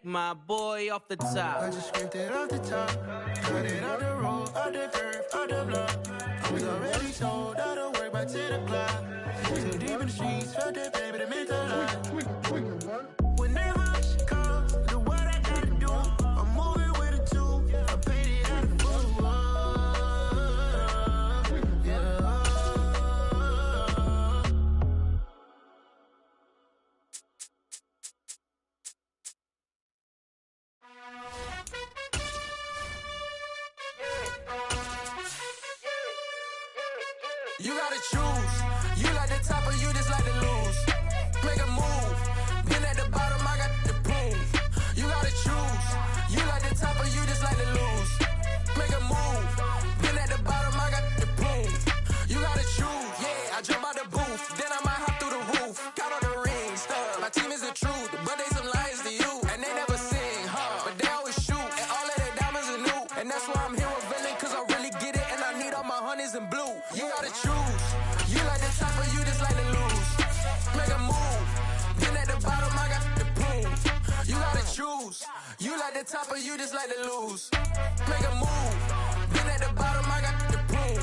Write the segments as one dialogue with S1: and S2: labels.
S1: My boy off the top.
S2: I just scraped it off the top. Cut it off the road, off the curve, off the block. I was already told I don't work by 10 o'clock. Too deep in the streets, felt that baby, the mental lie. When that rush comes, do what I gotta do. I'm moving with a two. I paid it out of the blue. Yeah. You gotta choose. You like the top or you just like to lose. Make a move. Been at the bottom, I got the proof. You gotta choose. You like the top or you just like to lose. Make a move. Been at the bottom, I got the proof. You gotta choose. Yeah, I jump out the booth. Then I might hop through the roof. Got all the rings, stuff. My team is the truth, but they some liars to you. And they never sing, huh? But they always shoot. And all of their diamonds are new. And that's why I'm here with Villain, cause I really get it. And I need all my honeys in blue. You gotta choose. You like the top or you just like to lose. Make a move. Then at the bottom, I got the proof. You gotta choose. You like the top or you just like to lose. Make a move. Then at the bottom, I got the proof.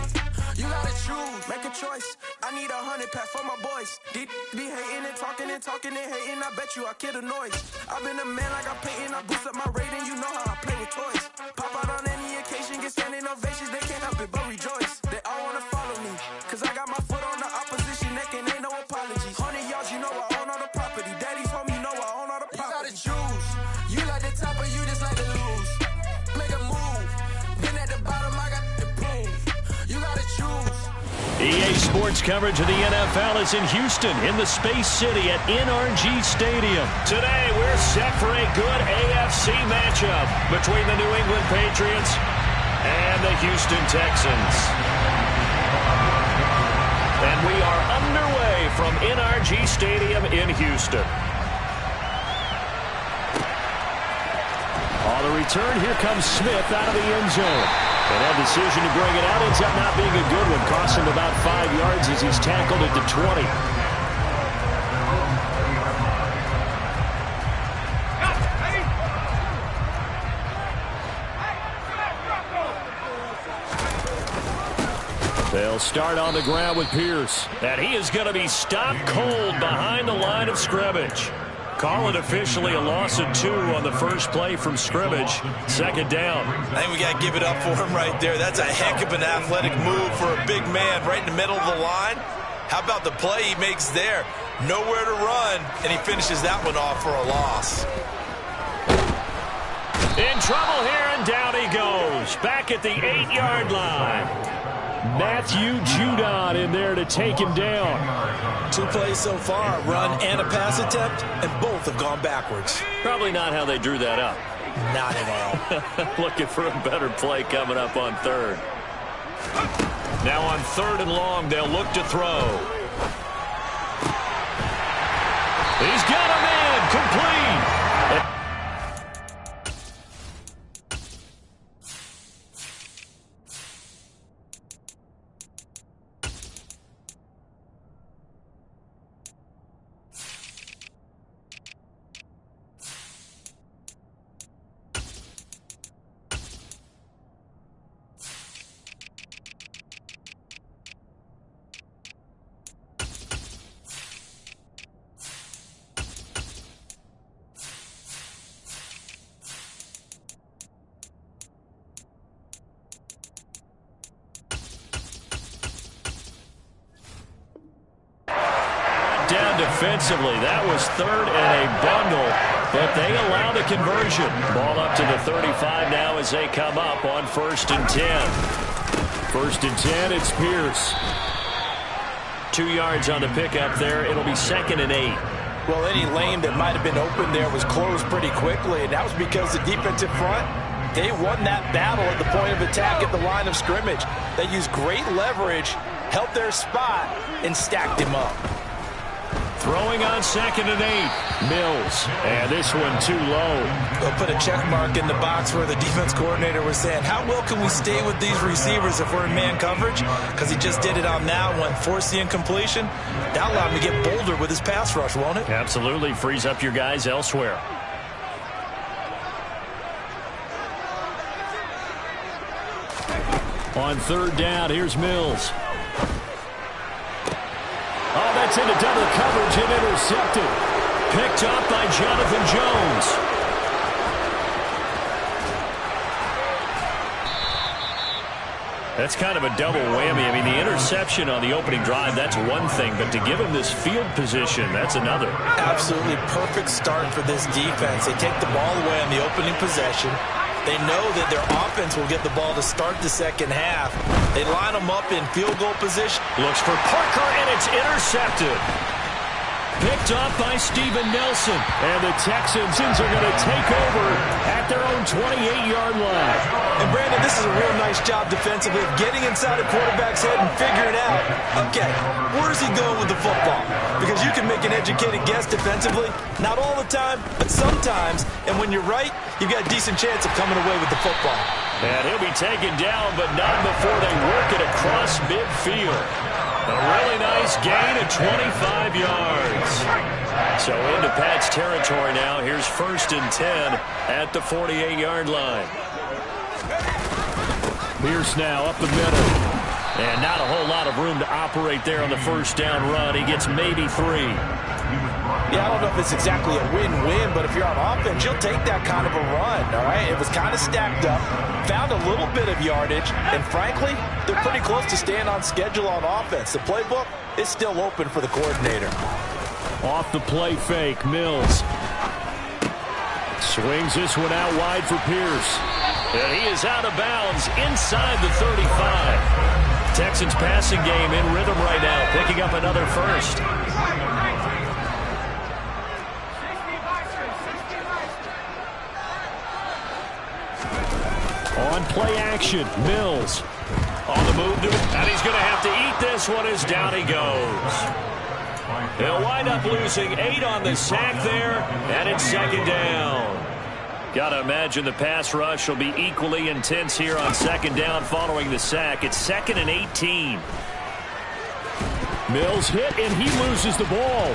S2: You gotta choose. Make a choice. I need 100 pack for my boys. Deep be hating and talking and hating. I bet you I kill the noise. I've been a man like I'm painting. I boost up my rating. You know how I play with toys. Pop out on any occasion, get standing ovations. They can't help it but rejoice. They all wanna follow me, cause I got my foot on the opposition neck and ain't no apologies. 100 yards, you know I own all the property. Daddy's home, you know I own all the property. You gotta choose. You like the top or you just like to lose. Make a move. Then at the bottom, I got the proof. You gotta choose.
S3: EA Sports coverage of the NFL is in Houston, in the Space City at NRG Stadium. Today, we're set for a good AFC matchup between the New England Patriots and the Houston Texans. And we are underway from NRG Stadium in Houston. On the return, here comes Smith out of the end zone. And that decision to bring it out ends up not being a good one. Costs him about 5 yards as he's tackled at the 20. They'll start on the ground with Pierce. And he is going to be stopped cold behind the line of scrimmage. Call it officially a loss of 2 on the first play from scrimmage. Second down.
S4: I think we got to give it up for him right there. That's a heck of an athletic move for a big man right in the middle of the line. How about the play he makes there? Nowhere to run, and he finishes that one off for a loss.
S3: In trouble here, and down he goes. Back at the 8-yard line. Matthew Judon in there to take him down.
S4: 2 plays so far, a run and a pass attempt, and both have gone backwards.
S3: Probably not how they drew that up.
S4: Not at all.
S3: Looking for a better play coming up on third. Now on 3rd and long, they'll look to throw. He's got him in, complete. Down defensively. That was 3rd and a bundle, but they allow the conversion. Ball up to the 35 now as they come up on 1st and 10. 1st and 10, it's Pierce. 2 yards on the pickup there. It'll be 2nd and 8.
S4: Well, any lane that might have been open there was closed pretty quickly, and that was because the defensive front, they won that battle at the point of attack at the line of scrimmage. They used great leverage, held their spot, and stacked him up.
S3: Throwing on 2nd and 8. Mills. And this one too low.
S4: They'll put a check mark in the box where the defense coordinator was saying, how well can we stay with these receivers if we're in man coverage? Because he just did it on that one. Force the incompletion. That'll allow him to get bolder with his pass rush, won't it?
S3: Absolutely. Frees up your guys elsewhere. On third down, here's Mills. Oh, that's into double coverage and intercepted. Picked up by Jonathan Jones. That's kind of a double whammy. I mean, the interception on the opening drive, that's one thing, but to give him this field position, that's another.
S4: Absolutely perfect start for this defense. They take the ball away on the opening possession. They know that their offense will get the ball to start the second half. They line them up in field goal position.
S3: Looks for Parker, and it's intercepted. Picked off by Steven Nelson. And the Texans are going to take over at their own 28-yard line.
S4: And, Brandon, this is a real nice job defensively of getting inside a quarterback's head and figuring out, okay, where's he going with the football? Because you can make an educated guess defensively. Not all the time, but sometimes. And when you're right, you've got a decent chance of coming away with the football.
S3: And he'll be taken down, but not before they work it across midfield. A really nice gain of 25 yards. So into Pat's territory now. Here's 1st and 10 at the 48-yard line. Pierce now up the middle. And not a whole lot of room to operate there on the first down run. He gets maybe 3.
S4: Yeah, I don't know if it's exactly a win-win, but if you're on offense, you'll take that kind of a run, all right? It was kind of stacked up, found a little bit of yardage, and frankly, they're pretty close to staying on schedule on offense. The playbook is still open for the coordinator.
S3: Off the play fake, Mills. Swings this one out wide for Pierce. And he is out of bounds inside the 35. Texans passing game in rhythm right now, picking up another first. On play action, Mills. On the move, and he's going to have to eat this one as down he goes. They'll wind up losing 8 on the sack there, and it's 2nd down. Got to imagine the pass rush will be equally intense here on 2nd down following the sack. It's 2nd and 18. Mills hit, and he loses the ball.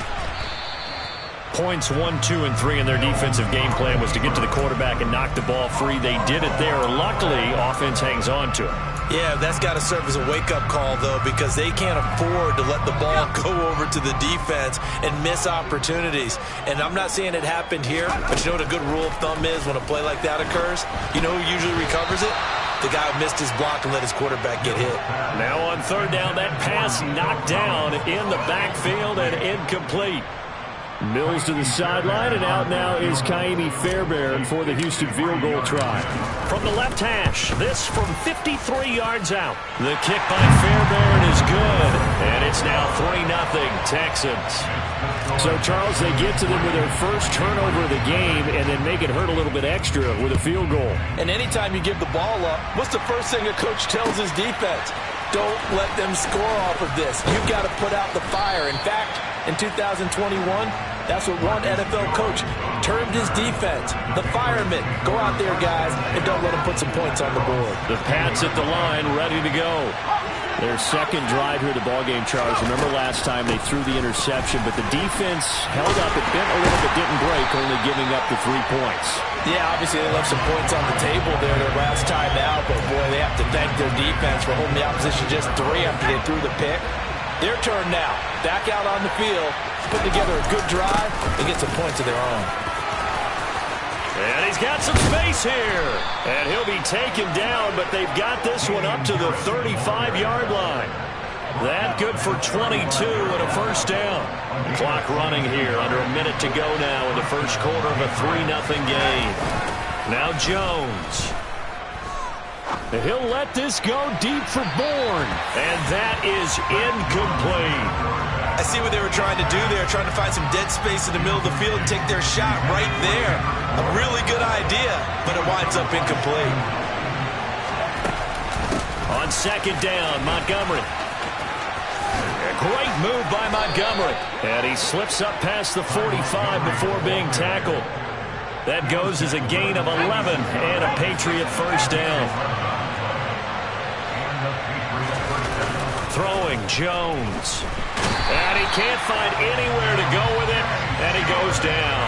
S3: Points 1, 2, and 3 in their defensive game plan was to get to the quarterback and knock the ball free. They did it there. Luckily, offense hangs on to it.
S4: Yeah, that's got to serve as a wake-up call, though, because they can't afford to let the ball go over to the defense and miss opportunities. And I'm not saying it happened here, but you know what a good rule of thumb is when a play like that occurs? You know who usually recovers it? The guy who missed his block and let his quarterback get hit.
S3: Now on 3rd down, that pass knocked down in the backfield and incomplete. Mills to the sideline, and out now is Kaimi Fairbairn for the Houston field goal try. From the left hash, this from 53 yards out. The kick by Fairbairn is good, and it's now 3-0 Texans. So, Charles, they get to them with their first turnover of the game and then make it hurt a little bit extra with a field goal.
S4: And anytime you give the ball up, what's the first thing a coach tells his defense? Don't let them score off of this. You've got to put out the fire. In fact, in 2021, that's what one NFL coach termed his defense. The firemen. Go out there, guys, and don't let them put some points on the board.
S3: The Pats at the line, ready to go. Their second drive here, the ballgame, Charles. Remember last time they threw the interception, but the defense held up. It bent a little bit, didn't break, only giving up the 3 points.
S4: Yeah, obviously they left some points on the table there their last time out, but boy, they have to thank their defense for holding the opposition just 3 after they threw the pick. Their turn now. Back out on the field, put together a good drive, and get some points of their own.
S3: And he's got some space here. And he'll be taken down, but they've got this one up to the 35-yard line. That good for 22 and a first down. Clock running here, under a minute to go now in the first quarter of a 3-0 game. Now Jones. He'll let this go deep for Bourne. And that is incomplete.
S4: I see what they were trying to do there, trying to find some dead space in the middle of the field and take their shot right there. A really good idea, but it winds up incomplete.
S3: On 2nd down, Montgomery. A great move by Montgomery. And he slips up past the 45 before being tackled. That goes as a gain of 11 and a Patriot first down. Throwing Jones. And he can't find anywhere to go with it, and he goes down.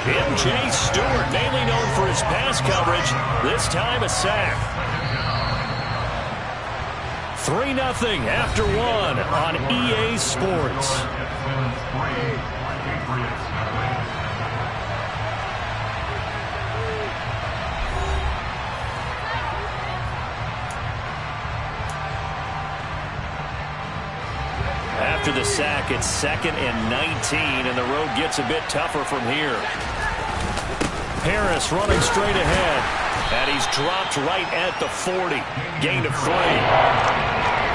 S3: M.J. Stewart, mainly known for his pass coverage, this time a sack. 3-0 after one on EA Sports. After the sack, it's 2nd and 19, and the road gets a bit tougher from here. Harris running straight ahead, and he's dropped right at the 40. Gain of 3.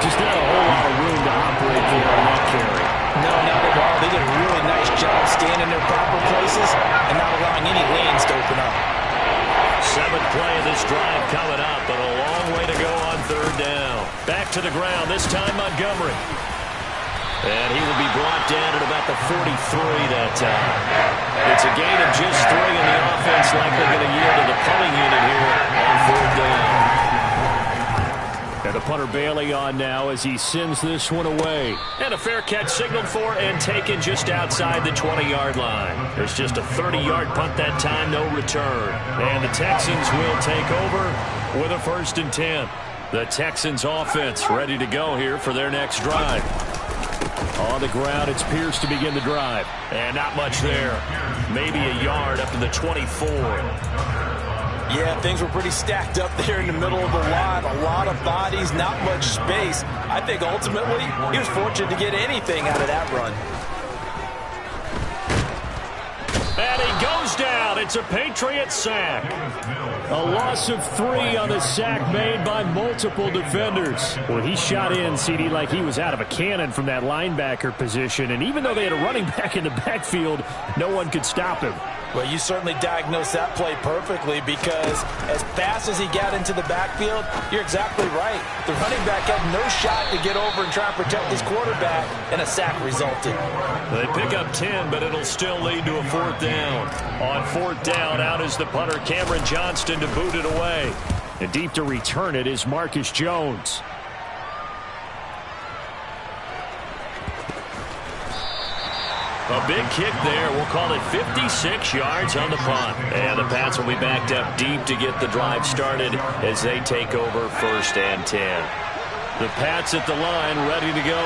S3: Just not a whole lot of room to operate there on that carry.
S4: No, not at all. They did a really nice job staying in their proper places and not allowing any lanes to open up.
S3: 7th play of this drive coming up, but a long way to go on 3rd down. Back to the ground, this time Montgomery. And he will be brought down at about the 43 that time. It's a gain of just 3, and the offense likely going to yield to the punting unit here on 4th down. And the punter Bailey on now as he sends this one away. And a fair catch signaled for and taken just outside the 20-yard line. There's just a 30-yard punt that time, no return. And the Texans will take over with a 1st and 10. The Texans offense ready to go here for their next drive. On the ground, it's Pierce to begin the drive. And not much there. Maybe a yard up to the 24.
S4: Yeah, things were pretty stacked up there in the middle of the line. A lot of bodies, not much space. I think ultimately he was fortunate to get anything out of that run.
S3: And he goes down. It's a Patriot sack. A loss of 3 on the sack made by multiple defenders. Well, he shot in, CD, like he was out of a cannon from that linebacker position. And even though they had a running back in the backfield, no one could stop him.
S4: Well, you certainly diagnosed that play perfectly because as fast as he got into the backfield, you're exactly right. The running back had no shot to get over and try and protect his quarterback, and a sack resulted.
S3: They pick up 10, but it'll still lead to a 4th down. On 4th down, out is the punter Cameron Johnston to boot it away. And deep to return it is Marcus Jones. A big kick there. We'll call it 56 yards on the punt. And the Pats will be backed up deep to get the drive started as they take over 1st and 10. The Pats at the line ready to go.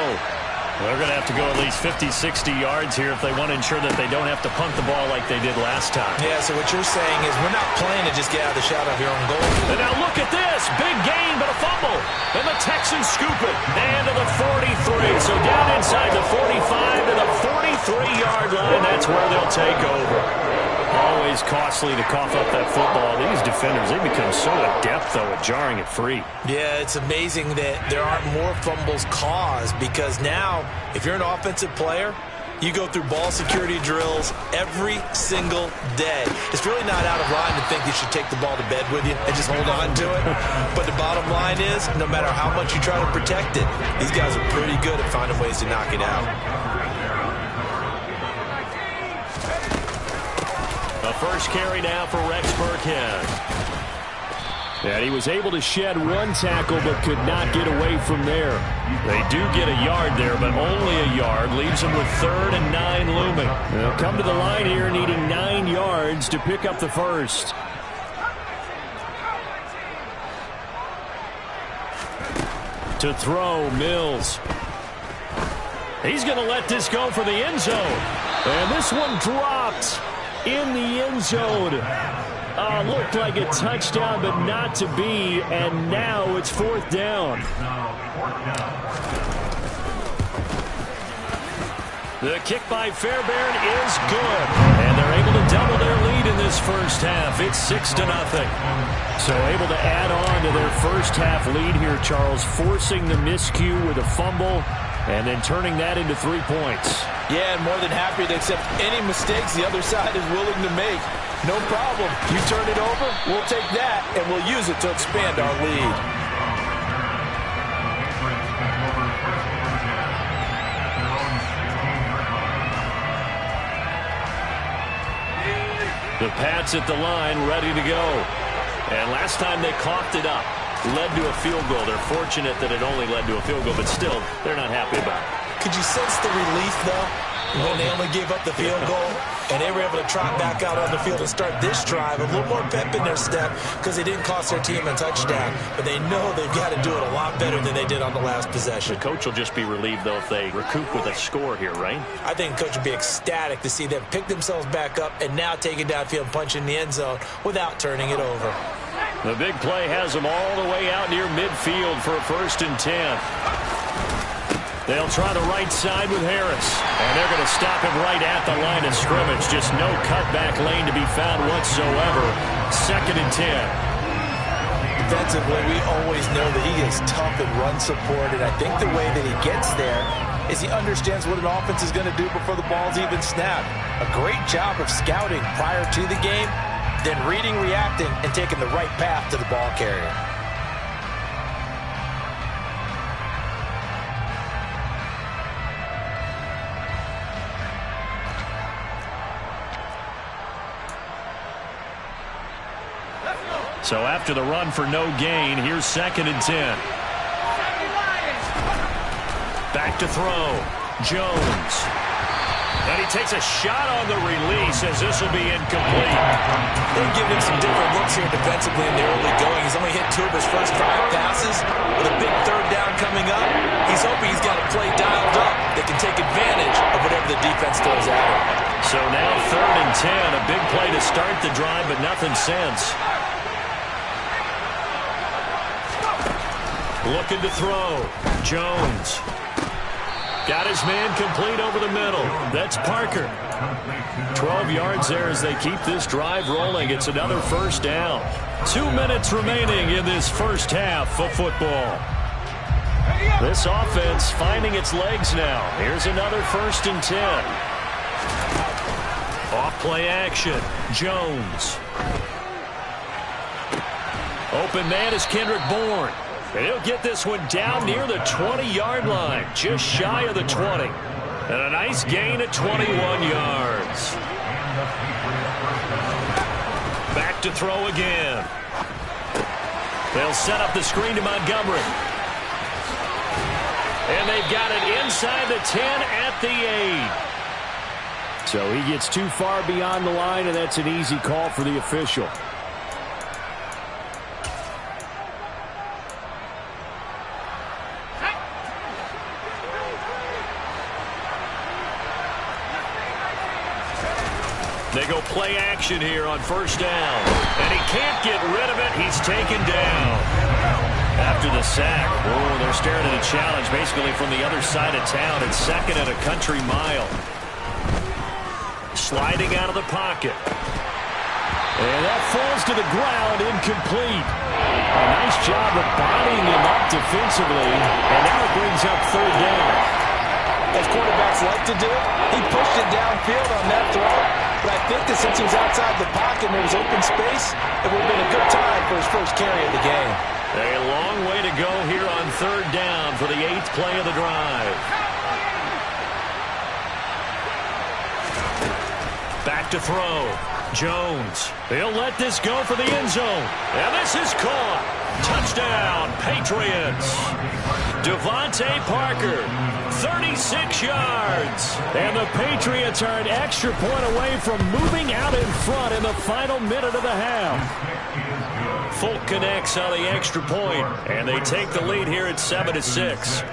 S3: They're going to have to go at least 50, 60 yards here if they want to ensure that they don't have to punt the ball like they did last time.
S4: Yeah, so what you're saying is we're not playing to just get out of the shot of your own goal.
S3: And now look at this. Big gain, but a fumble. And the Texans scoop it. And to the 43. So down inside the 45 to the 43-yard line. That's where they'll take over. Always costly to cough up that football. These defenders, they become so adept, though, at jarring it free.
S4: Yeah, it's amazing that there aren't more fumbles caused because now, if you're an offensive player, you go through ball security drills every single day. It's really not out of line to think you should take the ball to bed with you and just hold on to it. But the bottom line is, no matter how much you try to protect it, these guys are pretty good at finding ways to knock it out.
S3: The first carry now for Rex Burkhead. And he was able to shed 1 tackle but could not get away from there. They do get a yard there, but only a yard. Leaves them with 3rd and 9 looming. They'll come to the line here needing 9 yards to pick up the first. To throw, Mills. He's going to let this go for the end zone. And this one dropped in the end zone. Looked like a touchdown, but not to be. And now it's 4th down. The kick by Fairbairn is good. And they're able to double their lead in this first half. It's 6-0. So able to add on to their first half lead here, Charles, forcing the miscue with a fumble and then turning that into 3 points.
S4: Yeah, and more than happy to accept any mistakes the other side is willing to make. No problem. You turn it over, we'll take that, and we'll use it to expand our lead.
S3: The Pats at the line, ready to go. And last time they coughed it up, led to a field goal. They're fortunate that it only led to a field goal, but still, they're not happy about it.
S4: Could you sense the relief, though? When they only gave up the field goal, and they were able to trot back out on the field and start this drive, a little more pep in their step because they didn't cost their team a touchdown. But they know they've got to do it a lot better than they did on the last possession.
S3: The coach will just be relieved, though, if they recoup with a score here, right?
S4: I think the coach would be ecstatic to see them pick themselves back up and now take it downfield and punch in the end zone without turning it over.
S3: The big play has them all the way out near midfield for a 1st and 10. They'll try the right side with Harris. And they're going to stop him right at the line of scrimmage. Just no cutback lane to be found whatsoever. 2nd and 10.
S4: Defensively, we always know that he is tough and run support. And I think the way that he gets there is he understands what an offense is going to do before the ball's even snapped. A great job of scouting prior to the game, then reading, reacting, and taking the right path to the ball carrier.
S3: So after the run for no gain, here's 2nd and 10. Back to throw. Jones. And he takes a shot on the release as this will be incomplete.
S4: They've given him some different looks here defensively in the early going. He's only hit 2 of his first 5 passes. With a big 3rd down coming up, he's hoping he's got a play dialed up that can take advantage of whatever the defense throws at him.
S3: So now 3rd and 10. A big play to start the drive, but nothing since. Looking to throw. Jones. Got his man complete over the middle. That's Parker. 12 yards there as they keep this drive rolling. It's another 1st down. 2 minutes remaining in this first half of football. This offense finding its legs now. Here's another 1st and 10. Off play action. Jones. Open man is Kendrick Bourne. And he'll get this one down near the 20-yard line, just shy of the 20. And a nice gain at 21 yards. Back to throw again. They'll set up the screen to Montgomery. And they've got it inside the 10 at the 8.
S5: So he gets too far beyond the line, and that's an easy call for the official.
S3: They go play action here on 1st down. And he can't get rid of it. He's taken down. After the sack, oh, they're staring at a challenge basically from the other side of town. It's 2nd and a country mile. Sliding out of the pocket. And that falls to the ground, incomplete. A nice job of bodying him up defensively. And now it brings up 3rd down.
S4: As quarterbacks like to do, he pushed it downfield on that throw. But I think that since he was outside the pocket and there was open space, it would have been a good time for his first carry of the game.
S3: A long way to go here on 3rd down for the 8th play of the drive. Back to throw. Jones. He'll let this go for the end zone. And this is caught. Touchdown, Patriots. Devontae Parker, 36 yards. And the Patriots are an extra point away from moving out in front in the final minute of the half. Folk connects on the extra point, and they take the lead here at 7-6.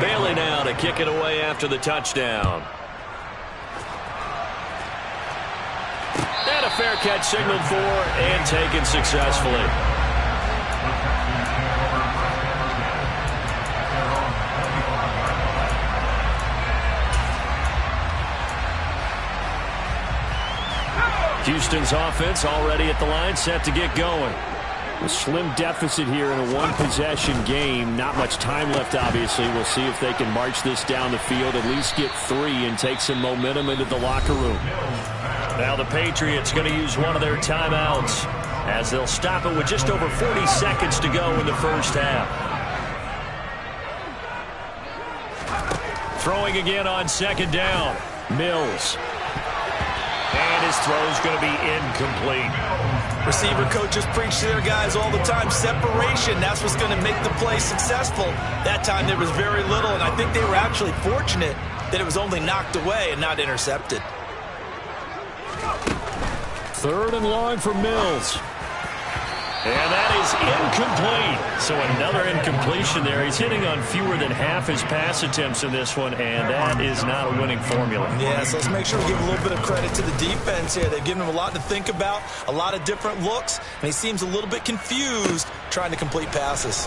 S3: Bailey now to kick it away after the touchdown. And a fair catch signaled for and taken successfully. Houston's offense already at the line, set to get going. A slim deficit here in a one-possession game. Not much time left, obviously. We'll see if they can march this down the field, at least get 3 and take some momentum into the locker room. Now the Patriots going to use one of their timeouts as they'll stop it with just over 40 seconds to go in the first half. Throwing again on 2nd down. Mills. And his throw's going to be incomplete.
S4: Receiver coaches preach to their guys all the time. Separation, that's what's going to make the play successful. That time there was very little, and I think they were actually fortunate that it was only knocked away and not intercepted.
S3: 3rd and long for Mills. And that is incomplete. So another incompletion there. He's hitting on fewer than half his pass attempts in this one, and that is not a winning formula.
S4: Yeah, so let's make sure we give a little bit of credit to the defense here. They've given him a lot to think about, a lot of different looks, and he seems a little bit confused trying to complete passes.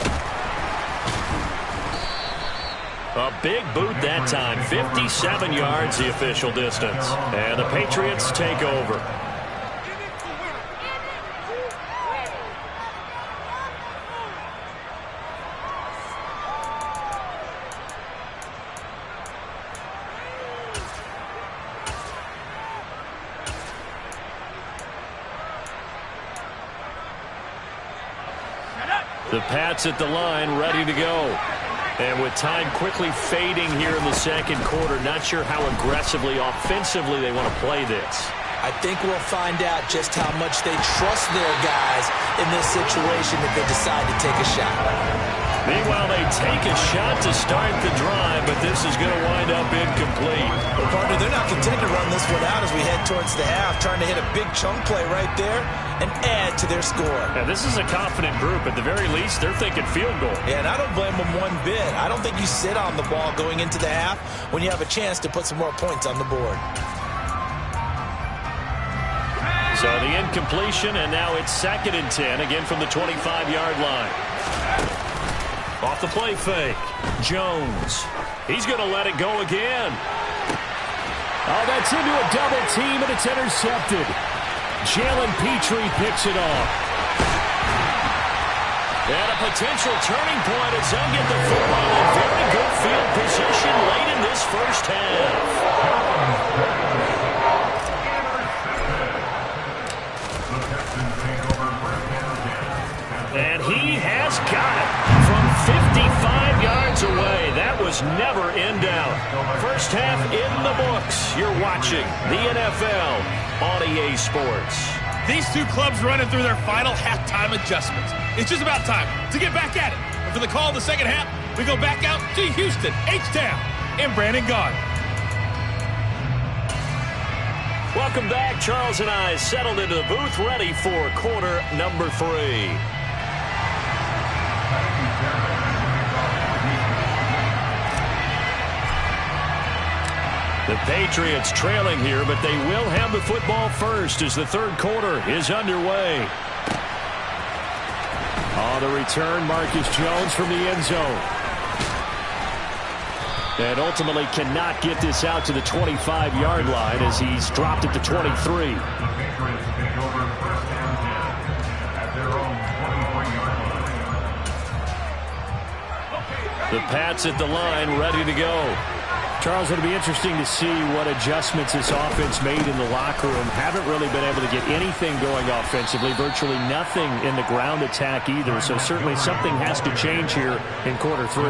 S3: A big boot that time. 57 yards the official distance. And the Patriots take over. The Pats at the line, ready to go. And with time quickly fading here in the second quarter, not sure how aggressively, offensively they want to play this.
S4: I think we'll find out just how much they trust their guys in this situation if they decide to take a shot.
S3: Meanwhile, they take a shot to start the drive, but this is going to wind up incomplete.
S4: Well, partner, they're not content to run this one out as we head towards the half, trying to hit a big chunk play right there and add to their score.
S3: Now, this is a confident group. At the very least, they're thinking field goal.
S4: Yeah, and I don't blame them one bit. I don't think you sit on the ball going into the half when you have a chance to put some more points on the board.
S3: So the incompletion, and now it's 2nd and 10, again from the 25-yard line. Off the play fake, Jones. He's going to let it go again.
S5: Oh, that's into a double team, and it's intercepted. Jalen Petrie picks it off.
S3: And a potential turning point as they'll get the football in very good field position late in this first half. And he has got it from 55 yards away. That was never in doubt. First half in the books. You're watching the NFL on EA Sports.
S6: These two clubs running through their final halftime adjustments. It's just about time to get back at it. And for the call of the second half, we go back out to Houston, H-Town, and Brandon Gaudin.
S3: Welcome back. Charles and I settled into the booth, ready for quarter number 3. The Patriots trailing here, but they will have the football first as the third quarter is underway.
S5: On the return, Marcus Jones from the end zone.
S3: And ultimately cannot get this out to the 25-yard line as he's dropped at the 23. The Pats at the line, ready to go.
S5: Charles, it'll be interesting to see what adjustments this offense made in the locker room. Haven't really been able to get anything going offensively, virtually nothing in the ground attack either. So certainly something has to change here in quarter 3.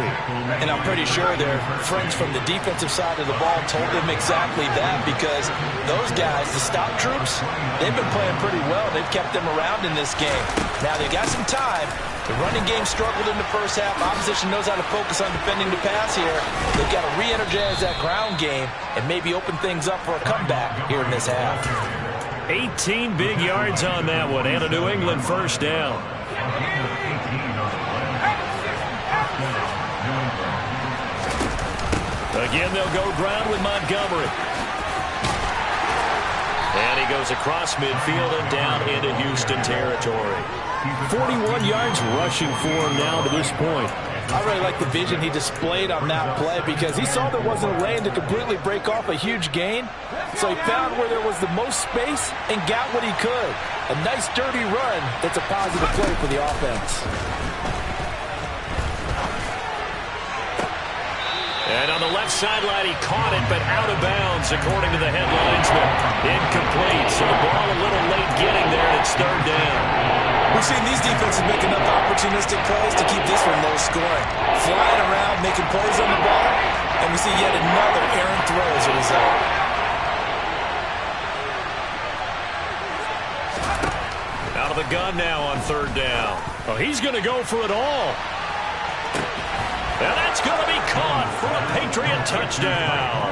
S4: And I'm pretty sure their friends from the defensive side of the ball told them exactly that, because those guys, the stop troops, they've been playing pretty well. They've kept them around in this game. Now they got some time. The running game struggled in the first half. Opposition knows how to focus on defending the pass here. They've got to re-energize that ground game and maybe open things up for a comeback here in this half.
S3: 18 big yards on that one, and a New England first down. Again, they'll go ground with Montgomery. And he goes across midfield and down into Houston territory.
S5: 41 yards rushing for him now to this point.
S4: I really like the vision he displayed on that play, because he saw there wasn't a lane to completely break off a huge gain. So he found where there was the most space and got what he could. A nice dirty run that's a positive play for the offense.
S3: And on the left sideline, he caught it, but out of bounds, according to the head linesman. Incomplete, so the ball a little late getting there, and it's third down.
S4: We've seen these defenses make enough opportunistic plays to keep this one low scoring. Flying around, making plays on the ball, and we see yet another errant throw as a result.
S3: Out of the run now on third down.
S5: Oh, he's going to go for it all.
S3: And that's going to be caught for a Patriot touchdown.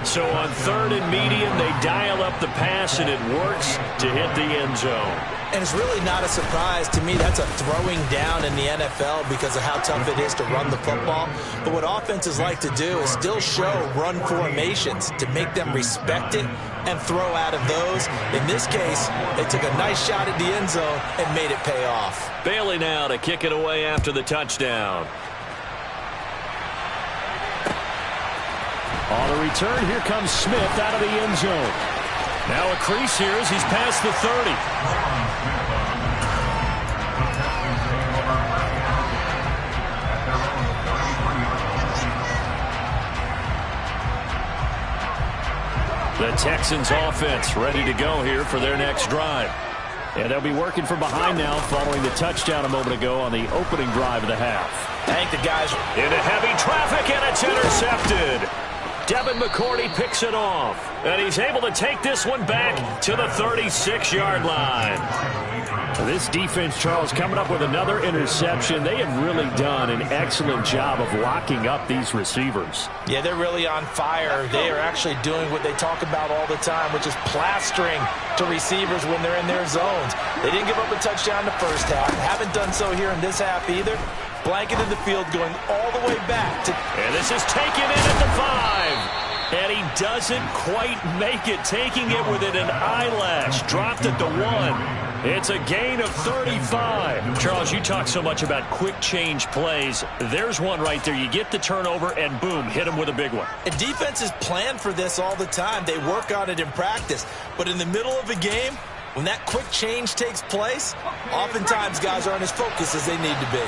S3: So on third and medium, they dial up the pass, and it works to hit the end zone.
S4: And it's really not a surprise to me. That's a throwing down in the NFL because of how tough it is to run the football. But what offenses like to do is still show run formations to make them respect it and throw out of those. In this case, they took a nice shot at the end zone and made it pay off.
S3: Bailey now to kick it away after the touchdown.
S5: On the return, here comes Smith out of the end zone. Now a crease here as he's past the 30. The Texans offense ready to go here for their next drive. And they'll be working from behind now following the touchdown a moment ago on the opening drive of the half.
S4: I think the guys
S3: into heavy traffic, and it's intercepted. Devin McCourty picks it off, and he's able to take this one back to the 36-yard line.
S5: This defense, Charles, coming up with another interception. They have really done an excellent job of locking up these receivers.
S4: Yeah, they're really on fire. They are actually doing what they talk about all the time, which is plastering to receivers when they're in their zones. They didn't give up a touchdown the first half. Haven't done so here in this half either. Blanket in the field going all the way back to...
S3: And this is taken in at the 5. And he doesn't quite make it, taking it within an eyelash. Dropped at the 1. It's a gain of 35. Charles, you talk so much about quick change plays. There's one right there. You get the turnover, and boom, hit him with a big one.
S4: And defenses plan for this all the time. They work on it in practice. But in the middle of a game, when that quick change takes place, oftentimes guys aren't as focused as they need to be.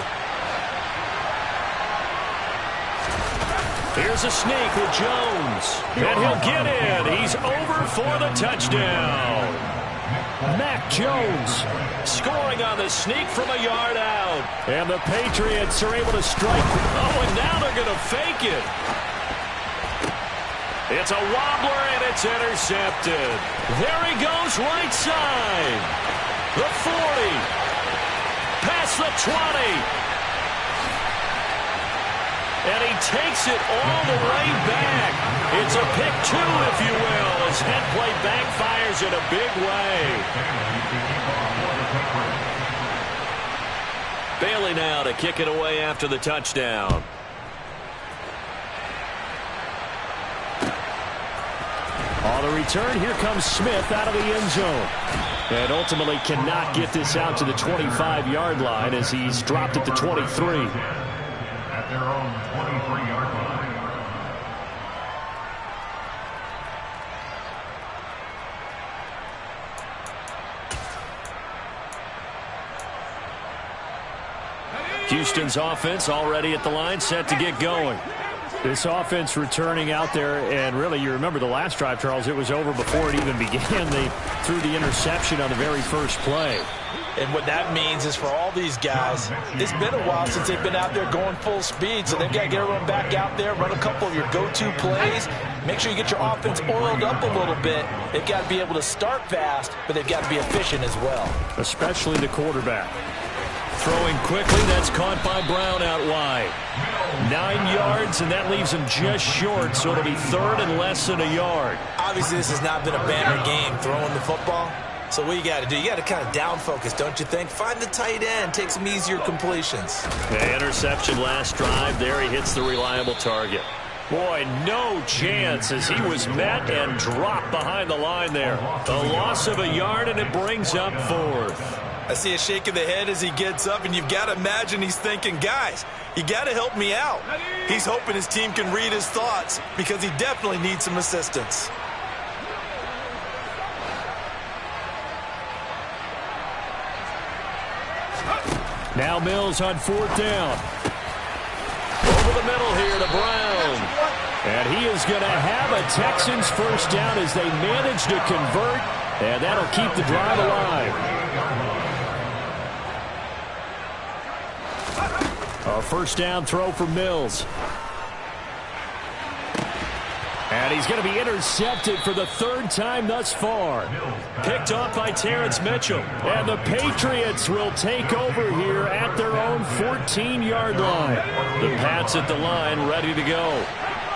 S3: Here's a sneak with Jones. And he'll get in. He's over for the touchdown.
S5: Mac Jones
S3: scoring on the sneak from a yard out.
S5: And the Patriots are able to strike.
S3: Oh, and now they're going to fake it. It's a wobbler, and it's intercepted. There he goes, right side. The 40. Past the 20. And he takes it all the way back. It's a pick 2, if you will, as head play backfires in a big way. Bailey now to kick it away after the touchdown.
S5: On the return, here comes Smith out of the end zone. And ultimately cannot get this out to the 25-yard line as he's dropped at the 23.
S7: At their own 23-yard line.
S3: Houston's offense already at the line, set to get going.
S5: This offense returning out there, and really, you remember the last drive, Charles, it was over before it even began. They threw the interception on the very first play.
S4: And what that means is for all these guys, it's been a while since they've been out there going full speed, so they've got to get everyone back out there, run a couple of your go-to plays, make sure you get your offense oiled up a little bit. They've got to be able to start fast, but they've got to be efficient as well.
S5: Especially the quarterback.
S3: Throwing quickly, that's caught by Brown out wide. 9 yards, and that leaves him just short, so it'll be third and less than a yard.
S4: Obviously, this has not been a banner game throwing the football. So what you got to do, you got to kind of down focus, don't you think? Find the tight end, take some easier completions.
S3: Okay, interception last drive. There he hits the reliable target. Boy, no chance as he was met and dropped behind the line there. A loss of a yard, and it brings up fourth.
S4: I see a shake of the head as he gets up, and you've got to imagine he's thinking, guys, you got to help me out. He's hoping his team can read his thoughts because he definitely needs some assistance.
S5: Now Mills on fourth down.
S3: Over the middle here to Brown.
S5: And he is going to have a Texans first down as they manage to convert, and that'll keep the drive alive. A first down throw for Mills. And he's going to be intercepted for the third time thus far.
S3: Picked off by Terrence Mitchell.
S5: And the Patriots will take over here at their own 14-yard line.
S3: The Pats at the line, ready to go.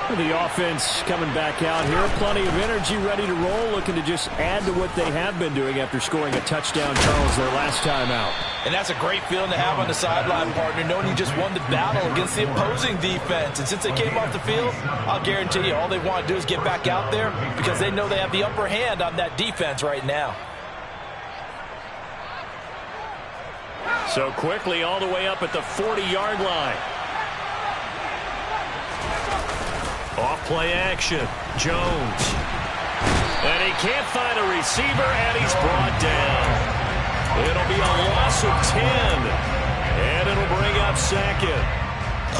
S5: The offense coming back out here. Plenty of energy, ready to roll, looking to just add to what they have been doing after scoring a touchdown, Charles, their last time out.
S4: And that's a great feeling to have on the sideline, partner, knowing you just won the battle against the opposing defense. And since they came off the field, I'll guarantee you all they want to do is get back out there because they know they have the upper hand on that defense right now.
S3: So quickly all the way up at the 40-yard line. Off-play action. Jones. And he can't find a receiver, and he's brought down. It'll be a loss of 10. And it'll bring up second.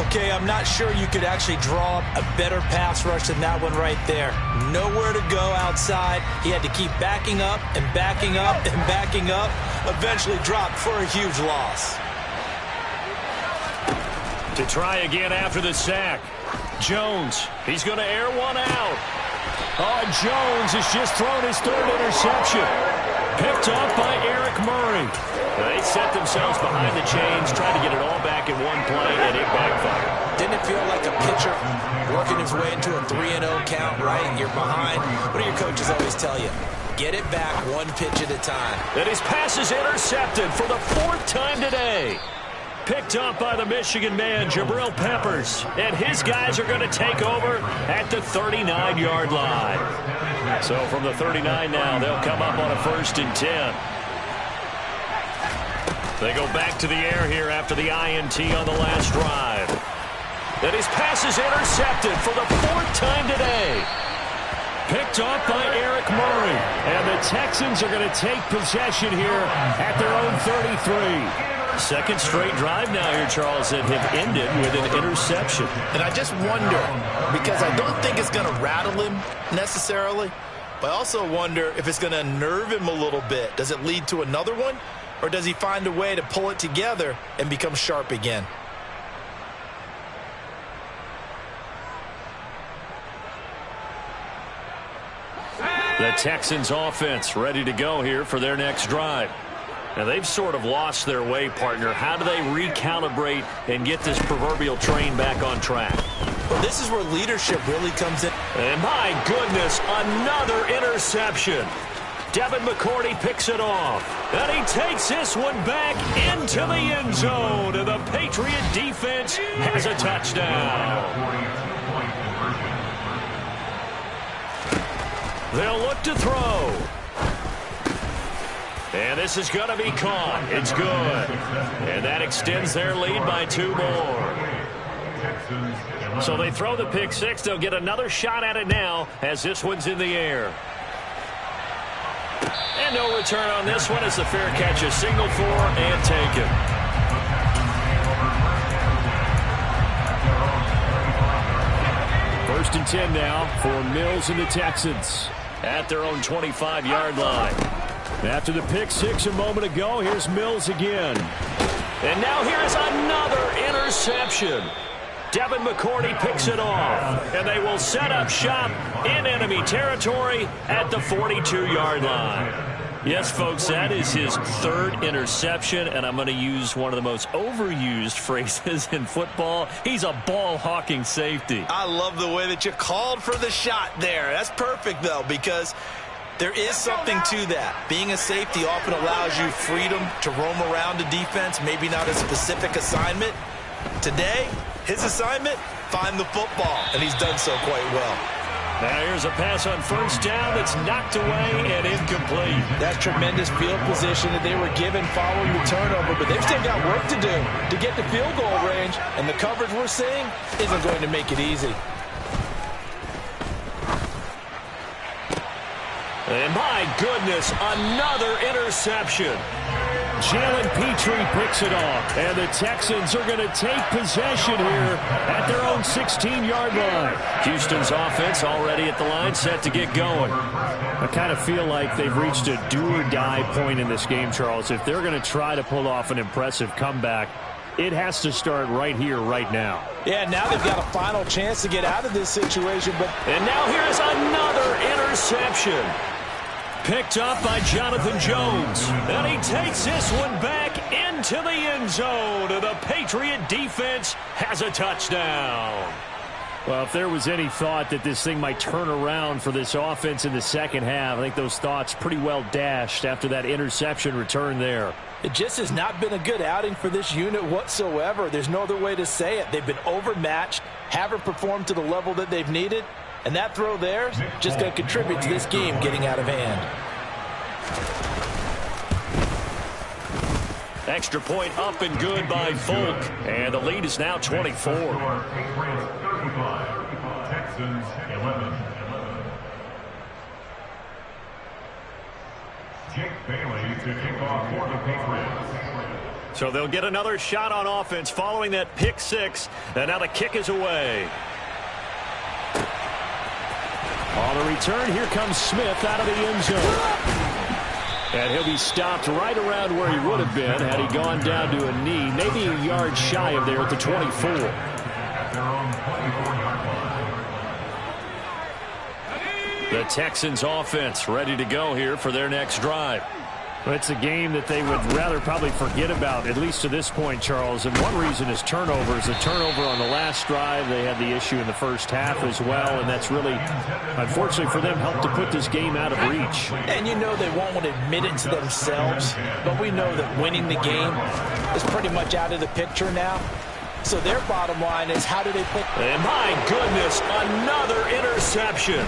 S4: Okay, I'm not sure you could actually draw up a better pass rush than that one right there. Nowhere to go outside. He had to keep backing up and backing up and backing up. Eventually dropped for a huge loss.
S3: To try again after the sack. Jones, he's going to air one out.
S5: Oh, Jones has just thrown his third interception. Picked off by Eric Murray.
S3: They set themselves behind the chains, trying to get it all back in one play, and it backfired.
S4: Didn't it feel like a pitcher working his way into a 3-0 count, right? You're behind. What do your coaches always tell you? Get it back one pitch at a time.
S3: And his pass is intercepted for the 4th time today. Picked up by the Michigan man, Jabril Peppers. And his guys are going to take over at the 39-yard line. So from the 39 now, they'll come up on a 1st and 10. They go back to the air here after the INT on the last drive. And his pass is intercepted for the 4th time today. Picked off by Eric Murray. And the Texans are going to take possession here at their own 33. Second straight drive now here, Charles, that have ended with an interception.
S8: And I just wonder, because I don't think it's going to rattle him necessarily, but I also wonder if it's going to unnerve him a little bit. Does it lead to another one, or does he find a way to pull it together and become sharp again?
S3: The Texans offense ready to go here for their next drive. Now, they've sort of lost their way, partner. How do they recalibrate and get this proverbial train back on track?
S4: Well, this is where leadership really comes in.
S3: And my goodness, another interception. Devin McCourty picks it off. And he takes this one back into the end zone. And the Patriot defense has a touchdown. They'll look to throw. And this is going to be caught. It's good. And that extends their lead by 2 more. So they throw the pick six. They'll get another shot at it now as this one's in the air. And no return on this one as the fair catch is signaled for and taken.
S5: First and 10 now for Mills and the Texans.
S3: At their own 25-yard line.
S5: After the pick six a moment ago, here's Mills again.
S3: And now here's another interception. Devin McCourty picks it off. And they will set up shop in enemy territory at the 42-yard line. Yes, folks, that is his 3rd interception, and I'm going to use one of the most overused phrases in football. He's a ball-hawking safety.
S8: I love the way that you called for the shot there. That's perfect, though, because there is something to that. Being a safety often allows you freedom to roam around the defense, maybe not a specific assignment. Today, his assignment, find the football, and he's done so quite well.
S3: Now here's a pass on 1st down that's knocked away and incomplete.
S4: That's tremendous field position that they were given following the turnover, but they've still got work to do to get to field goal range, and the coverage we're seeing isn't going to make it easy.
S3: And my goodness, another interception.
S5: Jalen Petrie picks it off, and the Texans are going to take possession here at their own 16-yard line.
S3: Houston's offense already at the line, set to get going.
S5: I kind of feel like they've reached a do-or-die point in this game, Charles. If they're going to try to pull off an impressive comeback, it has to start right here, right now.
S4: Yeah, now they've got a final chance to get out of this situation.
S3: And now here's another interception. Picked up by Jonathan Jones. And he takes this one back into the end zone. And the Patriot defense has a touchdown.
S5: Well, if there was any thought that this thing might turn around for this offense in the second half, I think those thoughts pretty well dashed after that interception return there.
S4: It just has not been a good outing for this unit whatsoever. There's no other way to say it. They've been overmatched, haven't performed to the level that they've needed, and that throw there is just going to contribute to this game getting out of hand.
S3: Extra point up and good by Folk, and the lead is now 24.
S7: Texans 11. Jake Bailey to kick off for the Patriots.
S3: So they'll get another shot on offense following that pick six, and now the kick is away.
S5: On the return, here comes Smith out of the end zone. And he'll be stopped right around where he would have been had he gone down to a knee, maybe a yard shy of there at the 24.
S7: At their own 24-yard line.
S3: The Texans offense ready to go here for their next drive.
S5: It's a game that they would rather probably forget about, at least to this point, Charles. And one reason is turnovers. A turnover on the last drive. They had the issue in the first half as well, and that's really, unfortunately for them, helped to put this game out of reach.
S4: And you know they won't want to admit it to themselves, but we know that winning the game is pretty much out of the picture now. So their bottom line is, how do they put...
S3: And my goodness, another interception.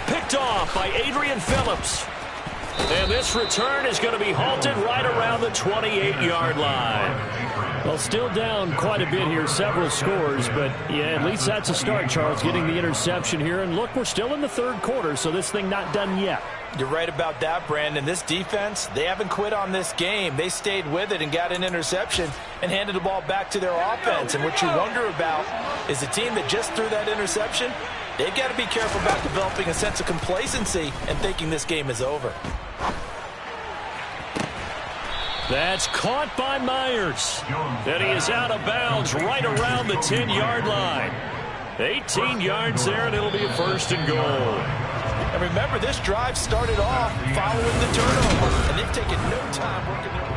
S3: Picked off by Adrian Phillips. And this return is going to be halted right around the 28-yard line.
S5: Well, still down quite a bit here, several scores, but yeah, at least that's a start, Charles, getting the interception here. And look, we're still in the third quarter, so this thing not done yet.
S4: You're right about that, Brandon. This defense, they haven't quit on this game. They stayed with it and got an interception and handed the ball back to their offense. And what you wonder about is the team that just threw that interception, they've got to be careful about developing a sense of complacency and thinking this game is over.
S3: That's caught by Myers. And he is out of bounds right around the 10-yard line. 18 yards there, and it'll be a first and goal.
S4: And remember, this drive started off following the turnover, and they've taken no time working their way.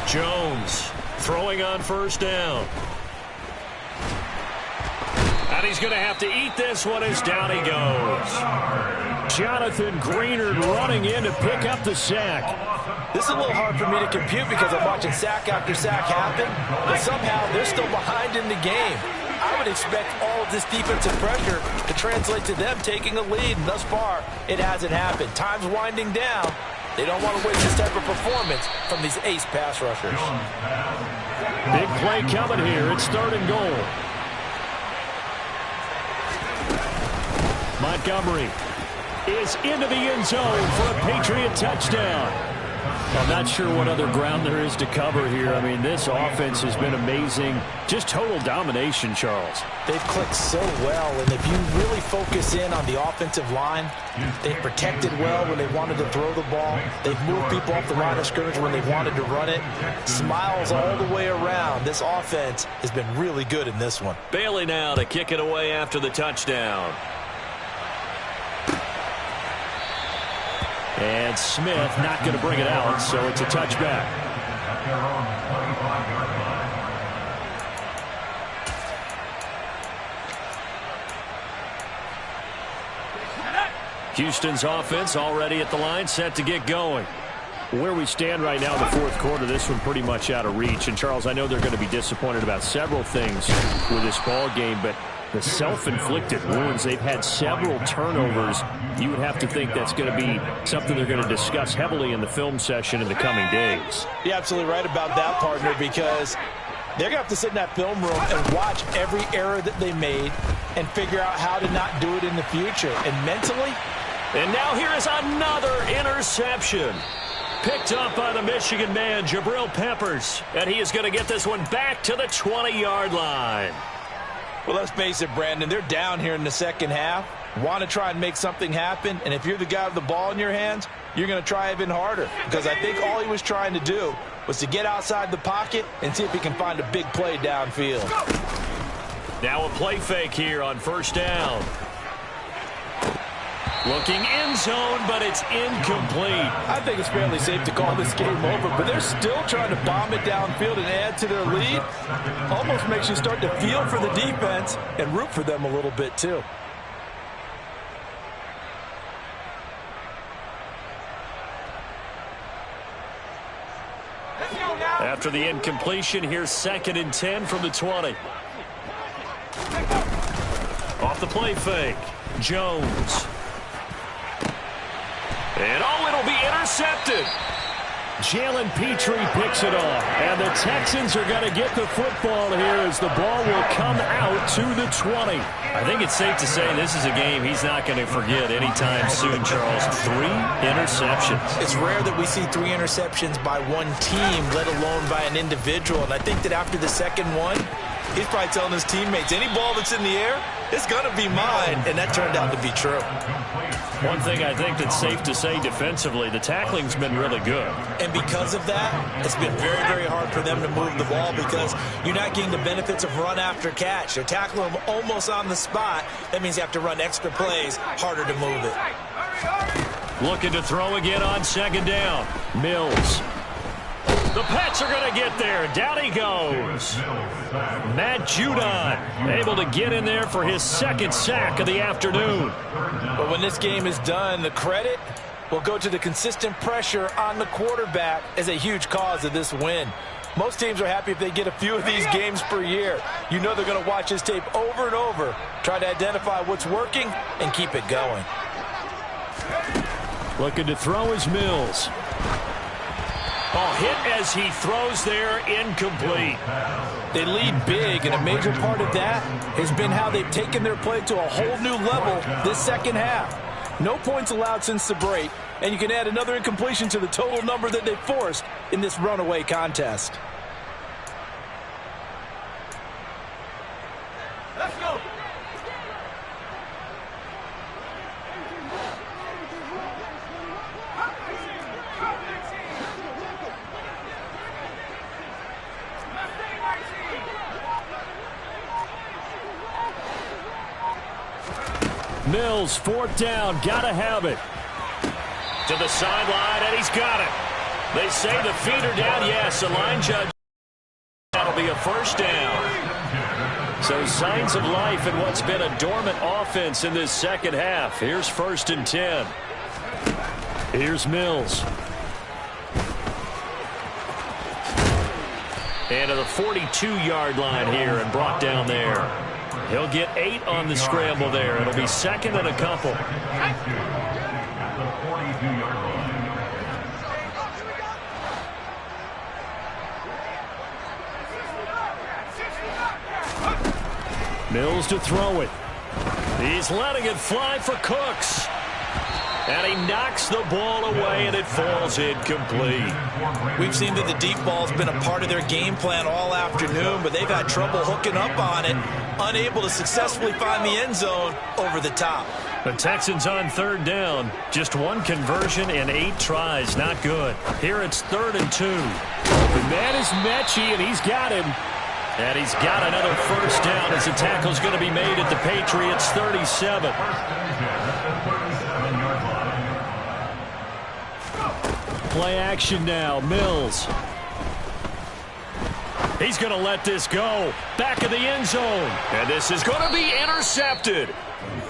S3: Jones throwing on first down. And he's going to have to eat this one as down he goes.
S5: Jonathan Greenard running in to pick up the sack.
S4: This is a little hard for me to compute because I'm watching sack after sack happen, but somehow they're still behind in the game. I would expect all of this defensive pressure to translate to them taking a lead, and thus far, it hasn't happened. Time's winding down. They don't want to waste this type of performance from these ace pass rushers.
S5: Big play coming here. It's third and goal. Montgomery is into the end zone for a Patriot touchdown. I'm not sure what other ground there is to cover here. I mean, this offense has been amazing. Just total domination, Charles.
S4: They've clicked so well, and if you really focus in on the offensive line, they've protected well when they wanted to throw the ball. They've moved people off the line of scrimmage when they wanted to run it. Smiles all the way around. This offense has been really good in this one.
S3: Bailey now to kick it away after the touchdown.
S5: And Smith not going to bring it out, so it's a touchback.
S7: At their own 25-yard line.
S3: Houston's offense already at the line, set to get going.
S5: Where we stand right now in the fourth quarter, this one pretty much out of reach. And, Charles, I know they're going to be disappointed about several things with this ball game, but the self-inflicted wounds, they've had several turnovers. You would have to think that's going to be something they're going to discuss heavily in the film session in the coming days.
S4: You're absolutely right about that, partner, because they're going to have to sit in that film room and watch every error that they made and figure out how to not do it in the future. And mentally...
S3: And now here is another interception. Picked up by the Michigan man, Jabril Peppers. And he is going to get this one back to the 20-yard line.
S4: Well, let's face it, Brandon. They're down here in the second half. Want to try and make something happen. And if you're the guy with the ball in your hands, you're going to try even harder. Because I think all he was trying to do was to get outside the pocket and see if he can find a big play downfield.
S3: Now a play fake here on first down. Looking end zone, but it's incomplete.
S4: I think it's fairly safe to call this game over, but they're still trying to bomb it downfield and add to their lead. Almost makes you start to feel for the defense and root for them a little bit, too.
S3: After the incompletion, here's 2nd and 10 from the 20. Off the play fake, Jones. And it'll be intercepted.
S5: Jalen Petrie picks it off. And the Texans are going to get the football here as the ball will come out to the 20.
S3: I think it's safe to say this is a game he's not going to forget anytime soon, Charles. 3 interceptions.
S8: It's rare that we see 3 interceptions by one team, let alone by an individual. And I think that after the second one, he's probably telling his teammates, any ball that's in the air, it's going to be mine. And that turned out to be true.
S3: One thing I think that's safe to say defensively, the tackling's been really good.
S8: And because of that, it's been very, very hard for them to move the ball because you're not getting the benefits of run after catch. They're tackling them almost on the spot. That means you have to run extra plays, harder to move it.
S3: Looking to throw again on 2nd down. Mills. The Pats are going to get there. Down he goes. Matt Judon able to get in there for his 2nd sack of the afternoon.
S4: But when this game is done, the credit will go to the consistent pressure on the quarterback as a huge cause of this win. Most teams are happy if they get a few of these games per year. You know they're going to watch this tape over and over, try to identify what's working, and keep it going.
S5: Looking to throw is Mills.
S3: Oh, hit as he throws there, incomplete.
S4: They lead big, and a major part of that has been how they've taken their play to a whole new level this second half. No points allowed since the break, and you can add another incompletion to the total number that they forced in this runaway contest. Let's go.
S5: Mills, 4th down, gotta have it.
S3: To the sideline, and he's got it. They say the feet are down. Yes, the line judge. That'll be a 1st down. So signs of life in what's been a dormant offense in this second half. Here's 1st and 10.
S5: Here's Mills.
S3: And to the 42-yard line here and brought down there. He'll get 8 on the scramble there. It'll be 2nd and a couple.
S5: Mills to throw it.
S3: He's letting it fly for Cooks. And he knocks the ball away, and it falls incomplete.
S8: We've seen that the deep ball's been a part of their game plan all afternoon, but they've had trouble hooking up on it, unable to successfully find the end zone over the top.
S3: The Texans on 3rd down. Just 1 conversion and 8 tries. Not good. Here it's 3rd and 2.
S5: The man is Mechie, and he's got him.
S3: And he's got another 1st down as the tackle's going to be made at the Patriots' 37.
S5: Play action now. Mills.
S3: He's going to let this go. Back of the end zone. And this is going to be intercepted.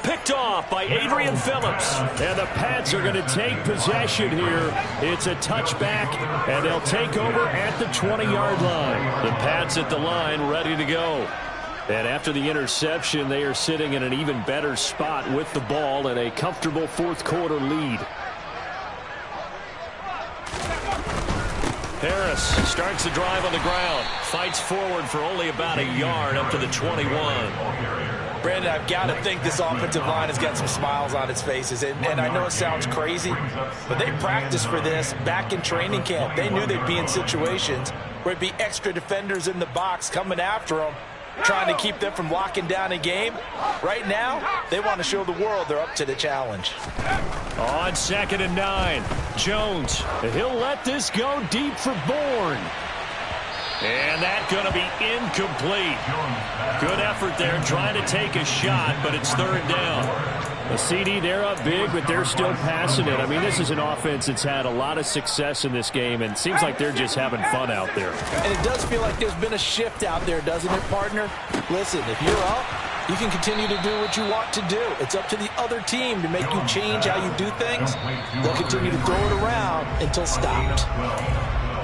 S3: Picked off by Adrian Phillips.
S5: And the Pats are going to take possession here. It's a touchback, and they'll take over at the 20-yard line.
S3: The Pats at the line, ready to go.
S5: And after the interception, they are sitting in an even better spot with the ball and a comfortable 4th quarter lead.
S3: Harris starts the drive on the ground. Fights forward for only about a yard up to the 21.
S4: Brandon, I've got to think this offensive line has got some smiles on its faces. And I know it sounds crazy, but they practiced for this back in training camp. They knew they'd be in situations where it'd be extra defenders in the box coming after them, trying to keep them from locking down a game. Right now, they want to show the world they're up to the challenge.
S3: On 2nd and 9, Jones. He'll let this go deep for Bourne. And that's going to be incomplete. Good effort there trying to take a shot, but it's 3rd down. The CD, they're up big, but they're still passing it. I mean, this is an offense that's had a lot of success in this game, and it seems like they're just having fun out there.
S4: And it does feel like there's been a shift out there, doesn't it, partner? Listen, if you're up, you can continue to do what you want to do. It's up to the other team to make you change how you do things. They'll continue to throw it around until stopped.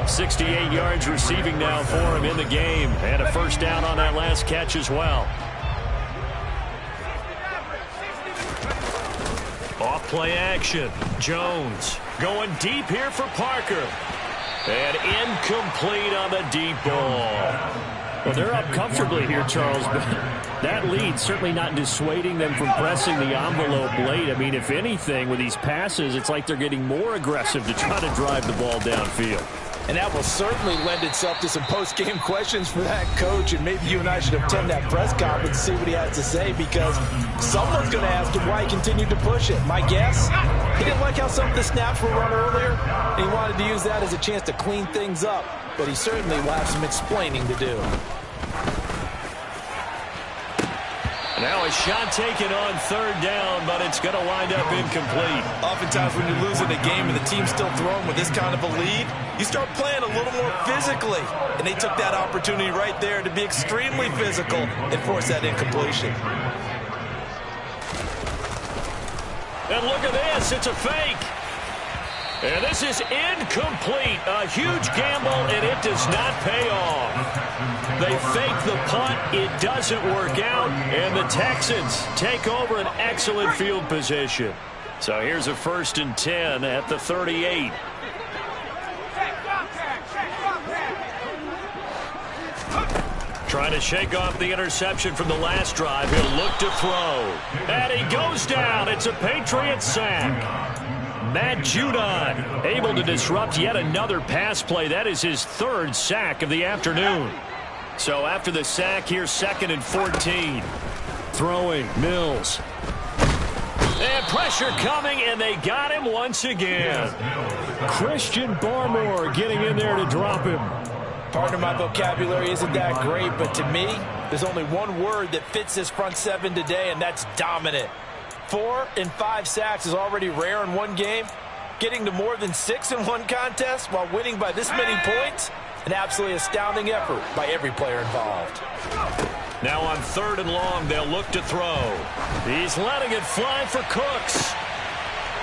S3: 68 yards receiving now for him in the game, and a 1st down on that last catch as well. Off play action. Jones going deep here for Parker. And incomplete on the deep ball.
S5: Well, they're up comfortably here, Charles, but that lead certainly not dissuading them from pressing the envelope late. I mean, if anything, with these passes, it's like they're getting more aggressive to try to drive the ball downfield.
S4: And that will certainly lend itself to some post-game questions for that coach. And maybe you and I should attend that press conference to see what he has to say, because someone's going to ask him why he continued to push it. My guess, he didn't like how some of the snaps were run earlier, and he wanted to use that as a chance to clean things up. But he certainly will have some explaining to do.
S3: Now a shot taken on 3rd down, but it's going to wind up incomplete.
S4: Oftentimes when you're losing a game and the team's still throwing with this kind of a lead, you start playing a little more physically. And they took that opportunity right there to be extremely physical and force that incompletion.
S3: And look at this, it's a fake. And this is incomplete. A huge gamble, and it does not pay off. They fake the punt. It doesn't work out, and the Texans take over an excellent field position. So here's a 1st and 10 at the 38. Trying to shake off the interception from the last drive. He'll look to throw. And he goes down. It's a Patriot sack. Matt Judon able to disrupt yet another pass play. That is his 3rd sack of the afternoon. So after the sack, here's 2nd and 14. Throwing, Mills. And pressure coming, and they got him once again.
S5: Christian Barmore getting in there to drop him.
S4: Partner, my vocabulary isn't that great, but to me, there's only one word that fits this front 7 today, and that's dominant. 4 and 5 sacks is already rare in one game. Getting to more than 6 in one contest while winning by this many points, an absolutely astounding effort by every player involved.
S3: Now on 3rd and long, they'll look to throw. He's letting it fly for Cooks.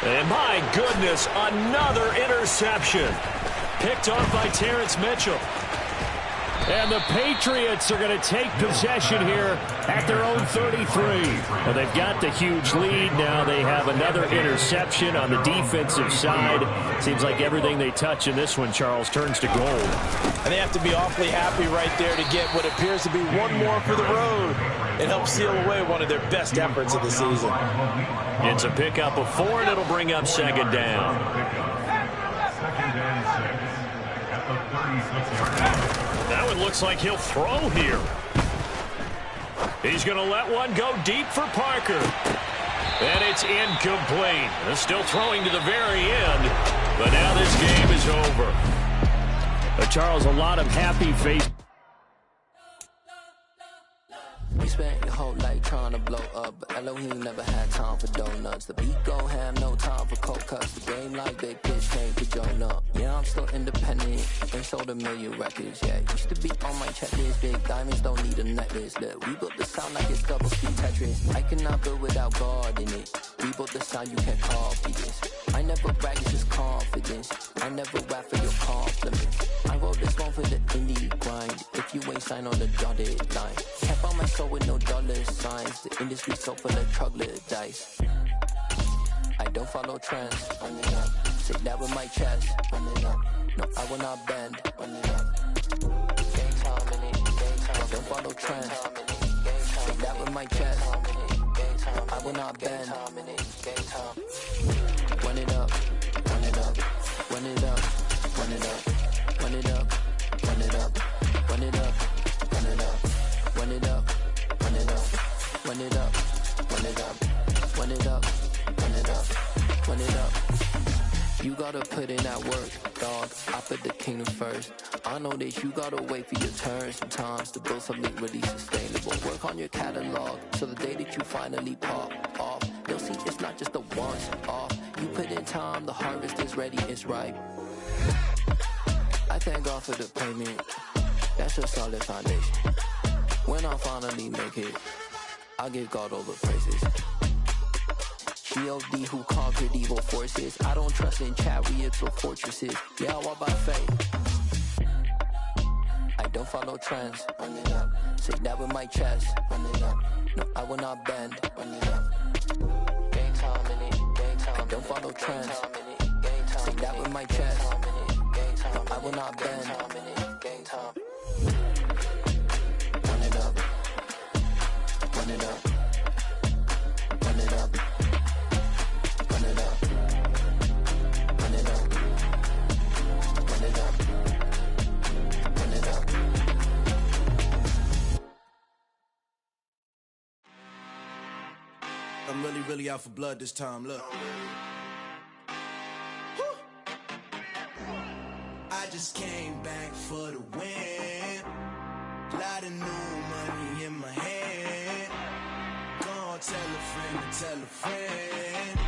S3: And my goodness, another interception. Picked off by Terrence Mitchell.
S5: And the Patriots are going to take possession here at their own 33. Well, they've got the huge lead. Now they have another interception on the defensive side. Seems like everything they touch in this one, Charles, turns to gold.
S4: And they have to be awfully happy right there to get what appears to be one more for the road and help seal away one of their best efforts of the season.
S3: It's a pickup of 4, and it'll bring up 2nd down.
S7: 2nd and 6 at the 36-yard line.
S3: Now it looks like he'll throw here. He's going to let one go deep for Parker. And it's incomplete. They're still throwing to the very end, but now this game is over.
S5: Charles, a lot of happy face.
S9: You spent your whole life trying to blow up, but Elohim never had time for donuts. The beat go ham, no time for cold cuts. The game like big pitch came to Jonah. Yeah, I'm still independent, ain't sold a million records yet. Used to be on my checklist, big diamonds don't need a necklace. Look, we built the sound like it's double speed Tetris. I cannot build without God in it. We built the sound, you can't copy this. I never brag, it's just confidence. I never rap for your compliments. I wrote this one for the indie grind. If you ain't signed on the dotted line, kept on my soul with no dollar signs. The industry so full of troglodytes. I don't follow trends. Say that with my chest. No, I will not bend. Game time in it. I don't follow trends. Say that with my chest. will not bend. Game time. Run it up, run it up, run it up, run it up, run it up, run it up, run it up, run it up, run it up, run it up, run it up, run it up, run it up, run it up, run it up. You gotta put in that work, dog. I put the kingdom first. I know that you gotta wait for your turn sometimes to build something really sustainable. Work on your catalog, so the day that you finally pop off, you'll see it's not just a once off. You put in time, the harvest is ready, it's ripe. I thank God for the payment. That's a solid foundation. When I finally make it, I give God all the praises. G.O.D. who conquered evil forces. I don't trust in chariots or fortresses. Yeah, I walk by faith. I don't follow trends. Run it up. Say that with my chest. Run it up. No, I will not bend. Run it up. Game time in it. Game time. I don't follow trends. Say that with my chest. No, I will not bend. Game time. Run it up. Run it up. Run it up. Run it up. Run it up. Run it up. Run it up.
S2: I'm really out for blood this time, look. Woo. I just came back for the win. Lot of new money in my hand. Gonna tell a friend to tell a friend.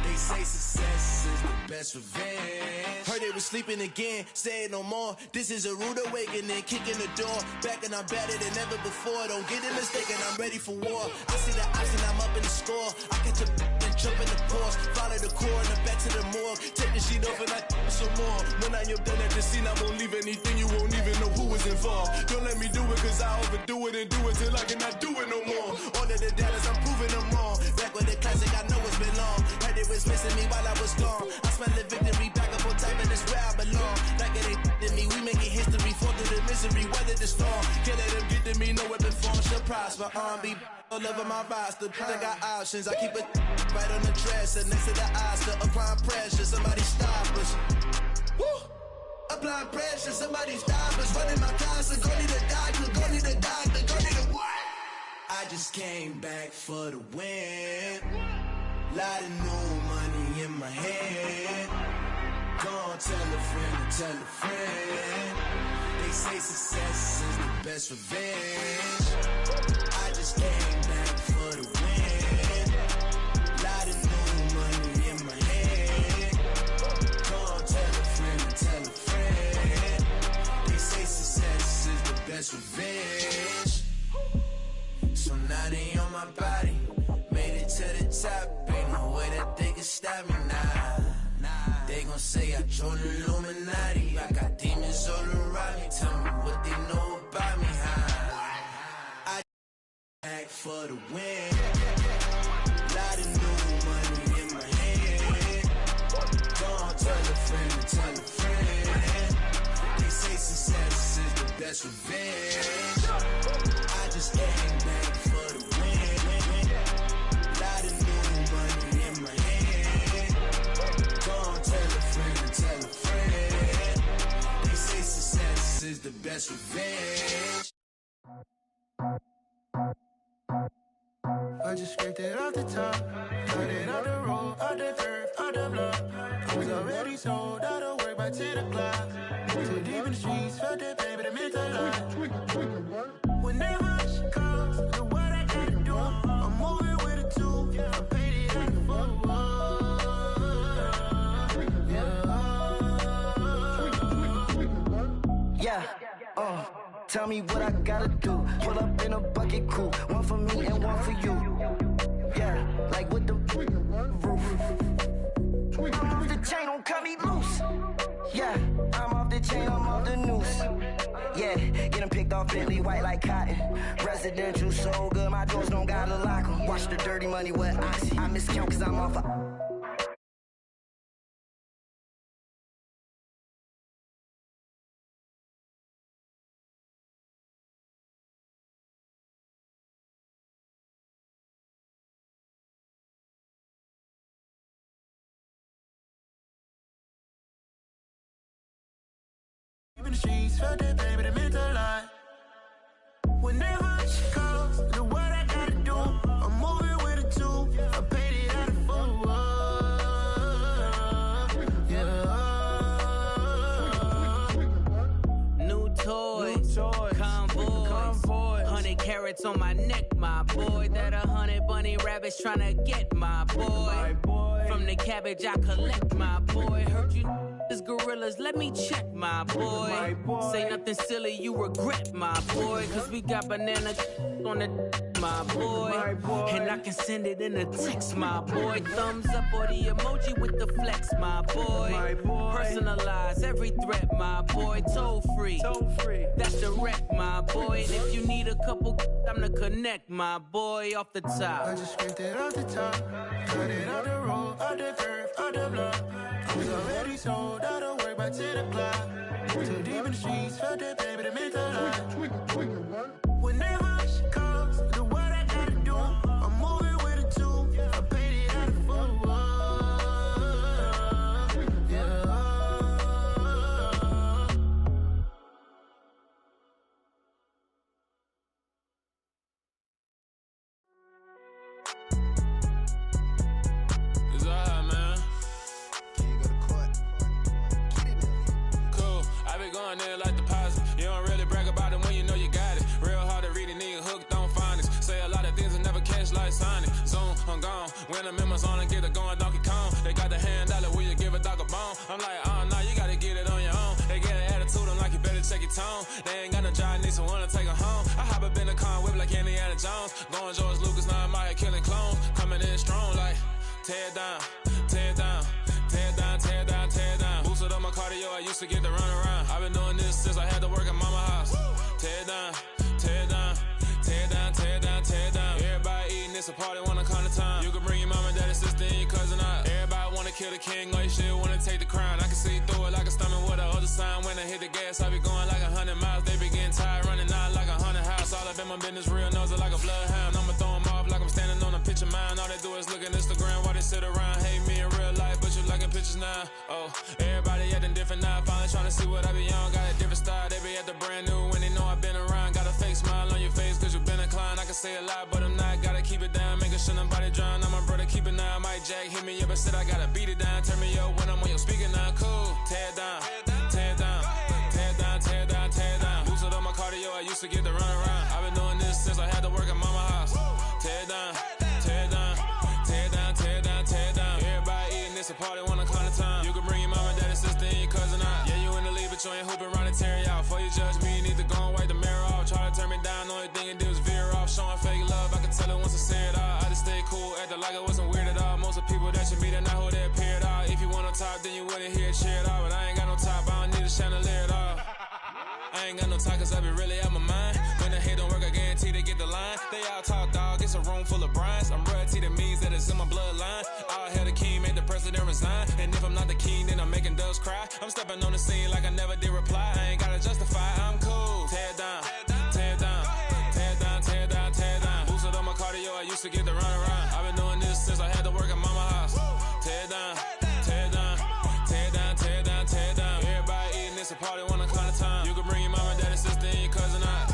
S2: They say success is the best revenge. Heard they was sleeping again, say it no more. This is a rude awakening, kicking the door. Back and I'm better than ever before. Don't get it mistaken, I'm ready for war. I see the option, I'm up in the score. I catch a and jump in the course. Follow the core and then back to the morgue. Take the sheet off and I some more. When I am done at the scene, I won't leave anything. You won't even know who was involved. Don't let me do it, cause I overdo it and do it till I cannot do it no more. All of the doubters, I'm proving them wrong. Back with the classic, I know it's been long. Heard it was missing me while I was gone. I smell the victory back up on top, and it's where I belong. Like it ain't to me, we making history. Fall through the misery, weather the storm. Can't let them get to me, no weapon form shall prosper. R&B all over my roster. I got options, I keep it right on the dresser. Next to the Oscar, applying pressure. Somebody stop us. Woo! Applying pressure, somebody stop us. Running my closet, go need a doctor, go need a doctor, go need a what? I just came back for the win. Lot of new money in my hand. Gonna tell a friend to tell a friend. They say success is the best revenge. I just came back for the win. Lot of new money in my hand. Gonna tell a friend to tell a friend. They say success is the best revenge. So now they on my body. Made it to the top. Ain't no way that they can stop me now. They gon' say I joined the Illuminati. I got demons all around me. Tell me what they know about me, huh? I back for the win. Lot of new money in my hand. Gonna tell a friend to tell a friend. They say success is the best revenge. I just came back for the win. Lot of new money in my hand. Gonna tell a friend to tell a friend. They say success is the best revenge.
S10: I just scraped it off the top, got it out the road, out the turf, out the block. It was already sold, out of work by 10 o'clock. Too deep in the streets, felt that pain, but it meant a lot. Whenever she calls, do what I gotta do. I'm moving with a two, I'm painted like a fool.
S11: Yeah, tell me what I gotta do. Pull up in a bucket crew, one for me and one for you. Yeah, like with the roof. I'm off the chain, don't cut me loose. Yeah, I'm off the chain, I'm off the noose. Yeah, get them picked off Bentley, white like cotton. Residential so good, my doors don't gotta lock 'em. Watch the dirty money with oxy. I miscount cause I'm off a
S10: in the streets, felt that pain, but it meant a lot. Whenever she calls, do what I gotta do. I'm moving with a two, I paid it out of full.
S1: Yeah. New toys, convoys, 100 carats on my neck, my boy. That 100 bunny rabbits tryna get my boy. From the cabbage I collect, my boy. Heard you is gorillas, let me check, my boy. Say nothing silly, you regret, my boy. Cause we got banana on the my boy. And I can send it in a text, my boy. Thumbs up or the emoji with the flex, my boy. Personalize every threat, my boy. Toll free, that's direct, my boy. And if you need a couple, I'm the connect, my boy. Off the top,
S10: I just scraped it off the top, cut it on the road, on the curve, on the block. I was already sold out of work by 10 o'clock. Too deep in the streets, felt that pain, but it meant a lot. Whenever she calls, do what I gotta do. I'm moving with a two, I paid it out of full. Yeah.
S12: It's alright, man. Cool, I be going there like deposit. You don't really brag about it when you know you got it. Real hard to read a nigga hooked, don't find it. Say a lot of things and never catch like Sonic. Zoom, I'm gone. When I'm in my zone and get it going Donkey Kong. They got the hand dollar, will you give a dog a bone? I'm like, oh no, you gotta get it on your own. They get an attitude, I'm like, you better check your tone. They ain't got no job, need someone to take her home. I hop up in the car, whip like Indiana Jones. Going George Lucas, now I'm out here killing clones. Coming in strong like, tear down, tear down, tear down, tear down, tear down. Boosted up my cardio, I used to get to run around. I've been doing this since I had to work at mama house. Tear down, tear down, tear down, tear down, tear down. Everybody eating, it's a party, wanna come to time. You can bring your mama, daddy, sister, and your cousin out. Everybody wanna kill the king, or you shit wanna take the crown. I can see through it like a stomach with a other sign. When I hit the gas, I be going like 100 miles. They be getting tired, running out like 100 house. All up in my business, real nose like a bloodhound. I'ma throw them off like I'm standing on a picture mine. All they do is look at Instagram while they sit around. Hate me in real life, but you liking pictures now. Oh, everybody acting different now. Finally trying to see what I be on. Got a different style, they be at the brand new when they know I've been around. Got a fake smile on your face cause you been inclined. I can say a lot, but I'm not. Gotta keep it down, making sure nobody drown. I'm my brother, keep it now. Mike Jack hit me up and said I gotta beat it down. Turn me up when I'm on your speaker now. Cool, tear down, tear down, tear down, tear down, tear down. Boosted up my cardio, I used to get to run around. I've been doing this since I had to work at mama house. Tear down, tear down, tear down, tear down, tear down. Everybody eating, it's a party, wanna come to time. You can bring your mama, daddy, sister, and your cousin out. Yeah, you in the lead, but you ain't hooping around and tear out. Before you judge me, you need to go and wipe the mirror off. Try to turn me down, only thing it did was veer off. Showing fake love, I can tell it once I say it all. I just stay cool, acting like it wasn't weird at all. Most of the people that you meet are not who they appear at all. If you want on top, then you wouldn't hear it cheer at all. But I ain't got no top, I don't need a chandelier at all. I ain't got no talk cause I be really out my mind. When the hate don't work, I guarantee they get the line. They all talk dog, it's a room full of brinds. I'm royalty, that means that it's in my bloodline. All hell the king, made the president resign. And if I'm not the king, then I'm making doves cry. I'm stepping on the scene like I never did reply. I ain't gotta justify, I'm cool. Tear down, tear down, tear down, tear down, tear down. Boosted up my cardio, I used to get to run around. I've been doing this since I had to work at mama house. Tear down, tear down, tear down, tear down, tear down. Everybody eating, it's a party, wanna come to time. You can bring your mama, daddy, sister, and your cousin out.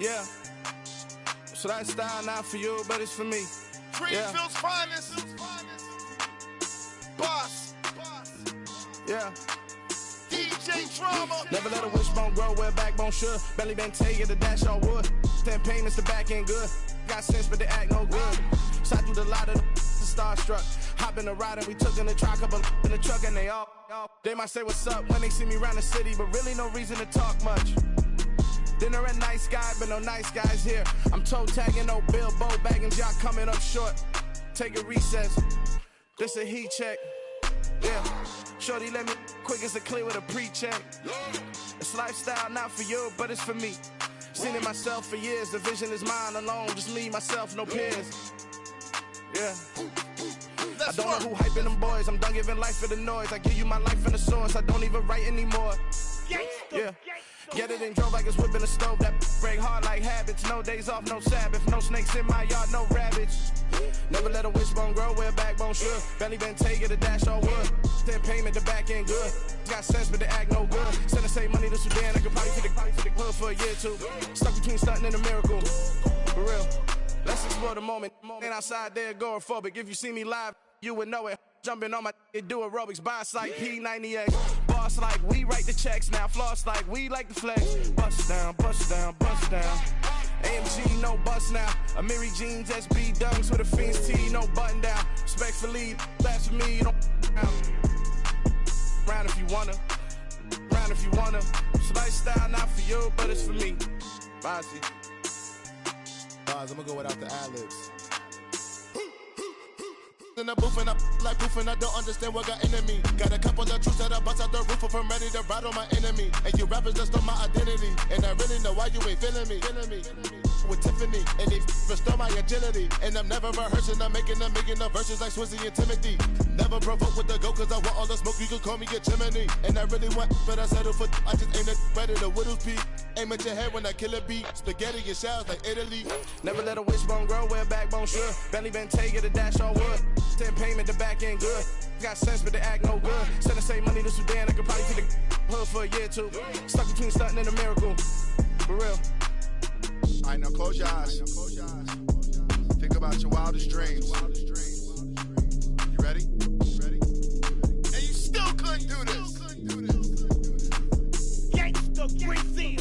S13: Yeah. So that style not for you, but it's for me.
S14: Greenfield's finest. Boss.
S13: Yeah.
S14: DJ DJ Drama.
S13: Never let a wishbone grow where a backbone should. Belly been taking the dash all wood. 10 payments, the back end good. Got sense, but they act no good. Shot through the lot of the starstruck. Hop in the ride and we took in the truck, couple in the truck, and they might say what's up when they see me around the city, but really no reason to talk much. Dinner at nice guy, but no nice guys here. I'm toe tagging, no Bilbo bagging, jock coming up short. Take a recess. This a heat check. Yeah. Shorty let me quick as a clear with a pre-check. It's lifestyle, not for you, but it's for me. Seen it myself for years. The vision is mine alone. Just me, myself, no peers. Yeah. I don't know who hyping them boys. I'm done giving life for the noise. I give you my life in the source. I don't even write anymore. Yeah. Get it and drove like it's whipping a stove. That break hard like habits. No days off, no Sabbath. No snakes in my yard, no rabbits. Never let a wishbone grow where a backbone should. Belly been taking the dash all wood. 10 payment, the back end good. Got sense, but they act no good. Send the same money to Sudan. I could probably fit the hood for a year or two. Stuck between stunting and a miracle. For real. Let's explore the moment. Ain't outside there agoraphobic. If you see me live, you would know it. Jumping on my do aerobics, boss like P90X. Boss like we write the checks now. Floss like we like the flex. Bust down, bust down, bust down. AMG, no bust now. Amiri jeans, SB dunks with a Fiends T, no button down. Respectfully, that's for me, you don't round if you wanna. Round if you wanna. It's lifestyle, not for you, but it's for me. Bossy.
S15: I'm gonna go without the ad-libs. In the booth and I like proof and I don't understand what got into me. Got a couple of truths that I bust out the roof if I'm ready to ride on my enemy. And you rappers just stole my identity, and I really know why you ain't feeling me. With Tiffany, and they restore my agility. And I'm never rehearsing, I'm making a million of verses like Swizzy and Timothy. Never provoke with the go, cause I want all the smoke, you can call me a chimney. And I really want, but I settle for, I just aim it better the Whittles beat. Aim at your head when I kill a beat. Spaghetti and shells like Italy.
S13: Never let a wishbone grow where a backbone should. Belly been taking the dash all wood. 10 payment, the back end good. Got sense, but they act no good. Send the same money to Sudan, I could probably fit the hood for a year or two. Stuck between stunting and a miracle. For real.
S15: Alright, now close your eyes. Think about your wildest dreams. You ready?
S14: And you still couldn't do this. Gangsta Brazil.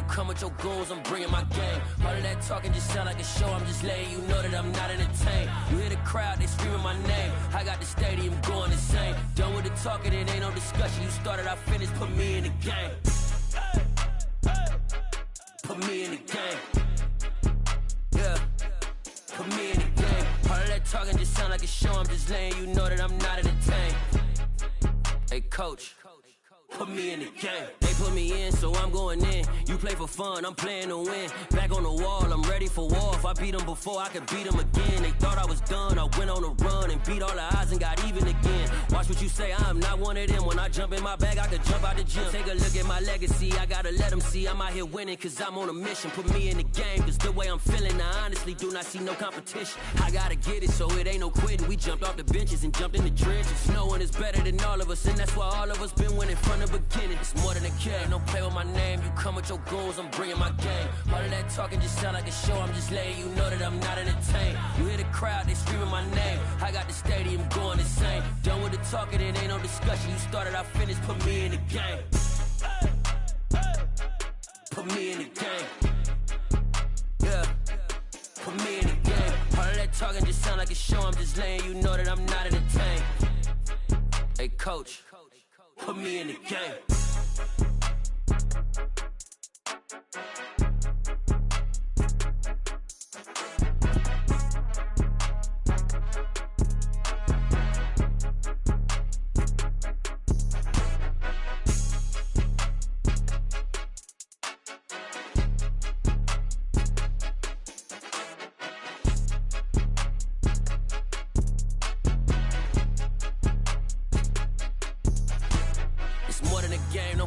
S16: Come with your goons, I'm bringing my game. All of that talking just sound like a show. I'm just letting you know that I'm not entertained. You hear the crowd, they screaming my name. I got the stadium going insane. Done with the talking, it ain't no discussion. You started, I finished, put me in the game. Put me in the game. Yeah, put me in the game. All of that talking just sound like a show. I'm just letting you know that I'm not entertained. Hey, coach. Put me in the game. They put me in, so I'm going in. You play for fun, I'm playing to win. Back on the wall, I'm ready for war. If I beat them before, I could beat them again. They thought I was done, I went on a run and beat all the odds and got even again. Watch what you say, I'm not one of them. When I jump in my bag, I could jump out the gym. Take a look at my legacy, I gotta let them see I'm out here winning, cause I'm on a mission. Put me in the game, cause the way I'm feeling, I honestly do not see no competition. I gotta get it, so it ain't no quitting. We jumped off the benches and jumped in the trenches. No one is better than all of us, and that's why all of us been winning from the beginning. It's more than a game, don't play with my name. You come with your goons, I'm bringing my game. All of that talking just sound like a show. I'm just letting you know that I'm not entertained. You hear the crowd, they screaming my name. I got the stadium going insane. Done with the talking, it ain't no discussion. You started, I finished, put me in the game. Put me in the game. Yeah, put me in the game. All of that talking just sound like a show. I'm just letting you know that I'm not entertained. Hey, coach. Put me in the game.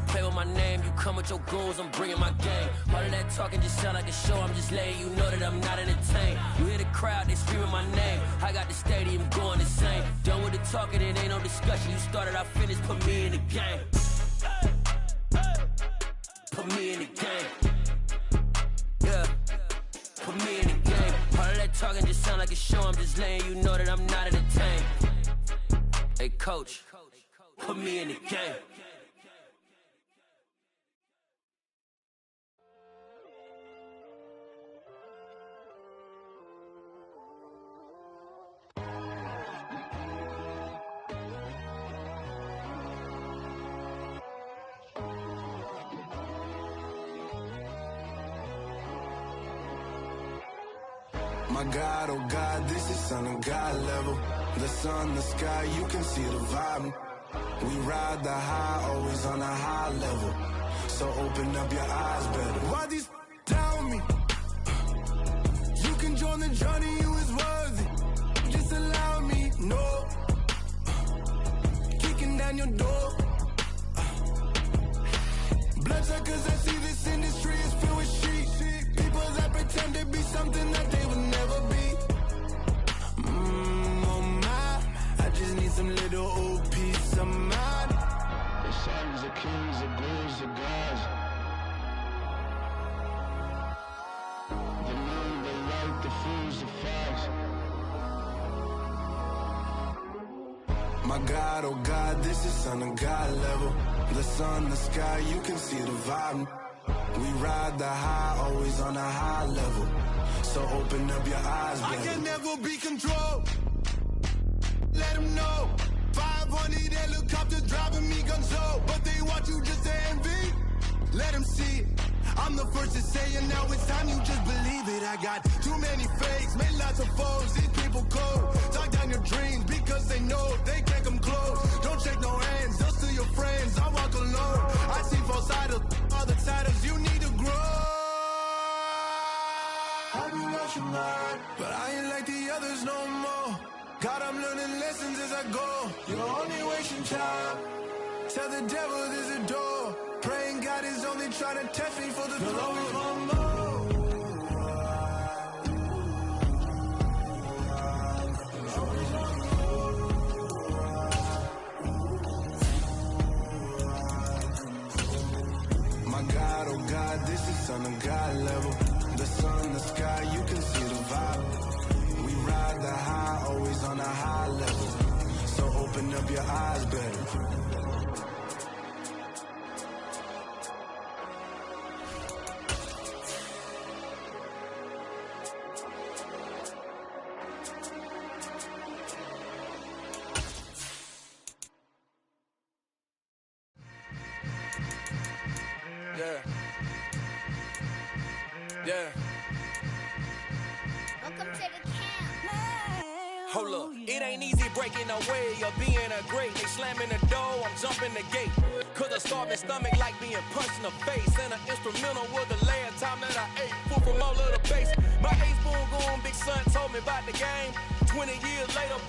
S16: Play with my name, you come with your goons, I'm bringing my game. All of that talking just sound like a show, I'm just letting you know that I'm not entertained. You hear the crowd, they screaming my name. I got the stadium going insane. Done with the talking, it ain't no discussion. You started, I finished, put me in the game. Put me in the game. Yeah, put me in the game. All of that talking just sound like a show, I'm just letting you know that I'm not entertained. Hey coach, put me in the game.
S10: My God, oh God, this is Son of God level. The sun, the sky, you can see the vibe. We ride the high, always on a high level. So open up your eyes better. Why these tell me? You can join the journey, you is worthy. Just allow me, no. Kicking down your door. Bloodsuckers, I see this industry is filled with sheep. People that pretend to be something that they will never be. Oh my, I just need some little old peace of mind. The sons of kings, the bulls, the gods. The moon, the light, the fools, the facts. My God, oh God, this is Son of God level. The sun, the sky, you can see the vibe. We ride the high, always on a high level. So open up your eyes, baby. I can never be controlled. Let them know. 500 helicopters driving me gunso. But they want you just to envy. Let them see it. I'm the first to say it, now it's time you just believe it. I got too many fakes, made lots of foes. These people cold. Talk down your dreams because they know they can't come close. Don't shake no hands, they'll steal your friends. I walk alone. I see false idols, other titles. You need to grow. I've been watching mine, but I ain't like the others no more. God, I'm learning lessons as I go. You're only wasting time. Tell the devil there's a door. Praying God is only trying to test me for the throne. Always want more. My God, oh God, this is Son of God level. The sun, the sky, you can see the vibe. We ride the high, always on a high level. So open up your eyes better.
S2: Yeah. Welcome to the camp. Hold up, it ain't easy breaking away or being a great. They slamming the door, I'm jumping the gate. Cause a starving stomach like being punched in the face. And an instrumental was the last time that I ate. Food from all of the base. My ace boom going, big son told me about the game. 20 years later,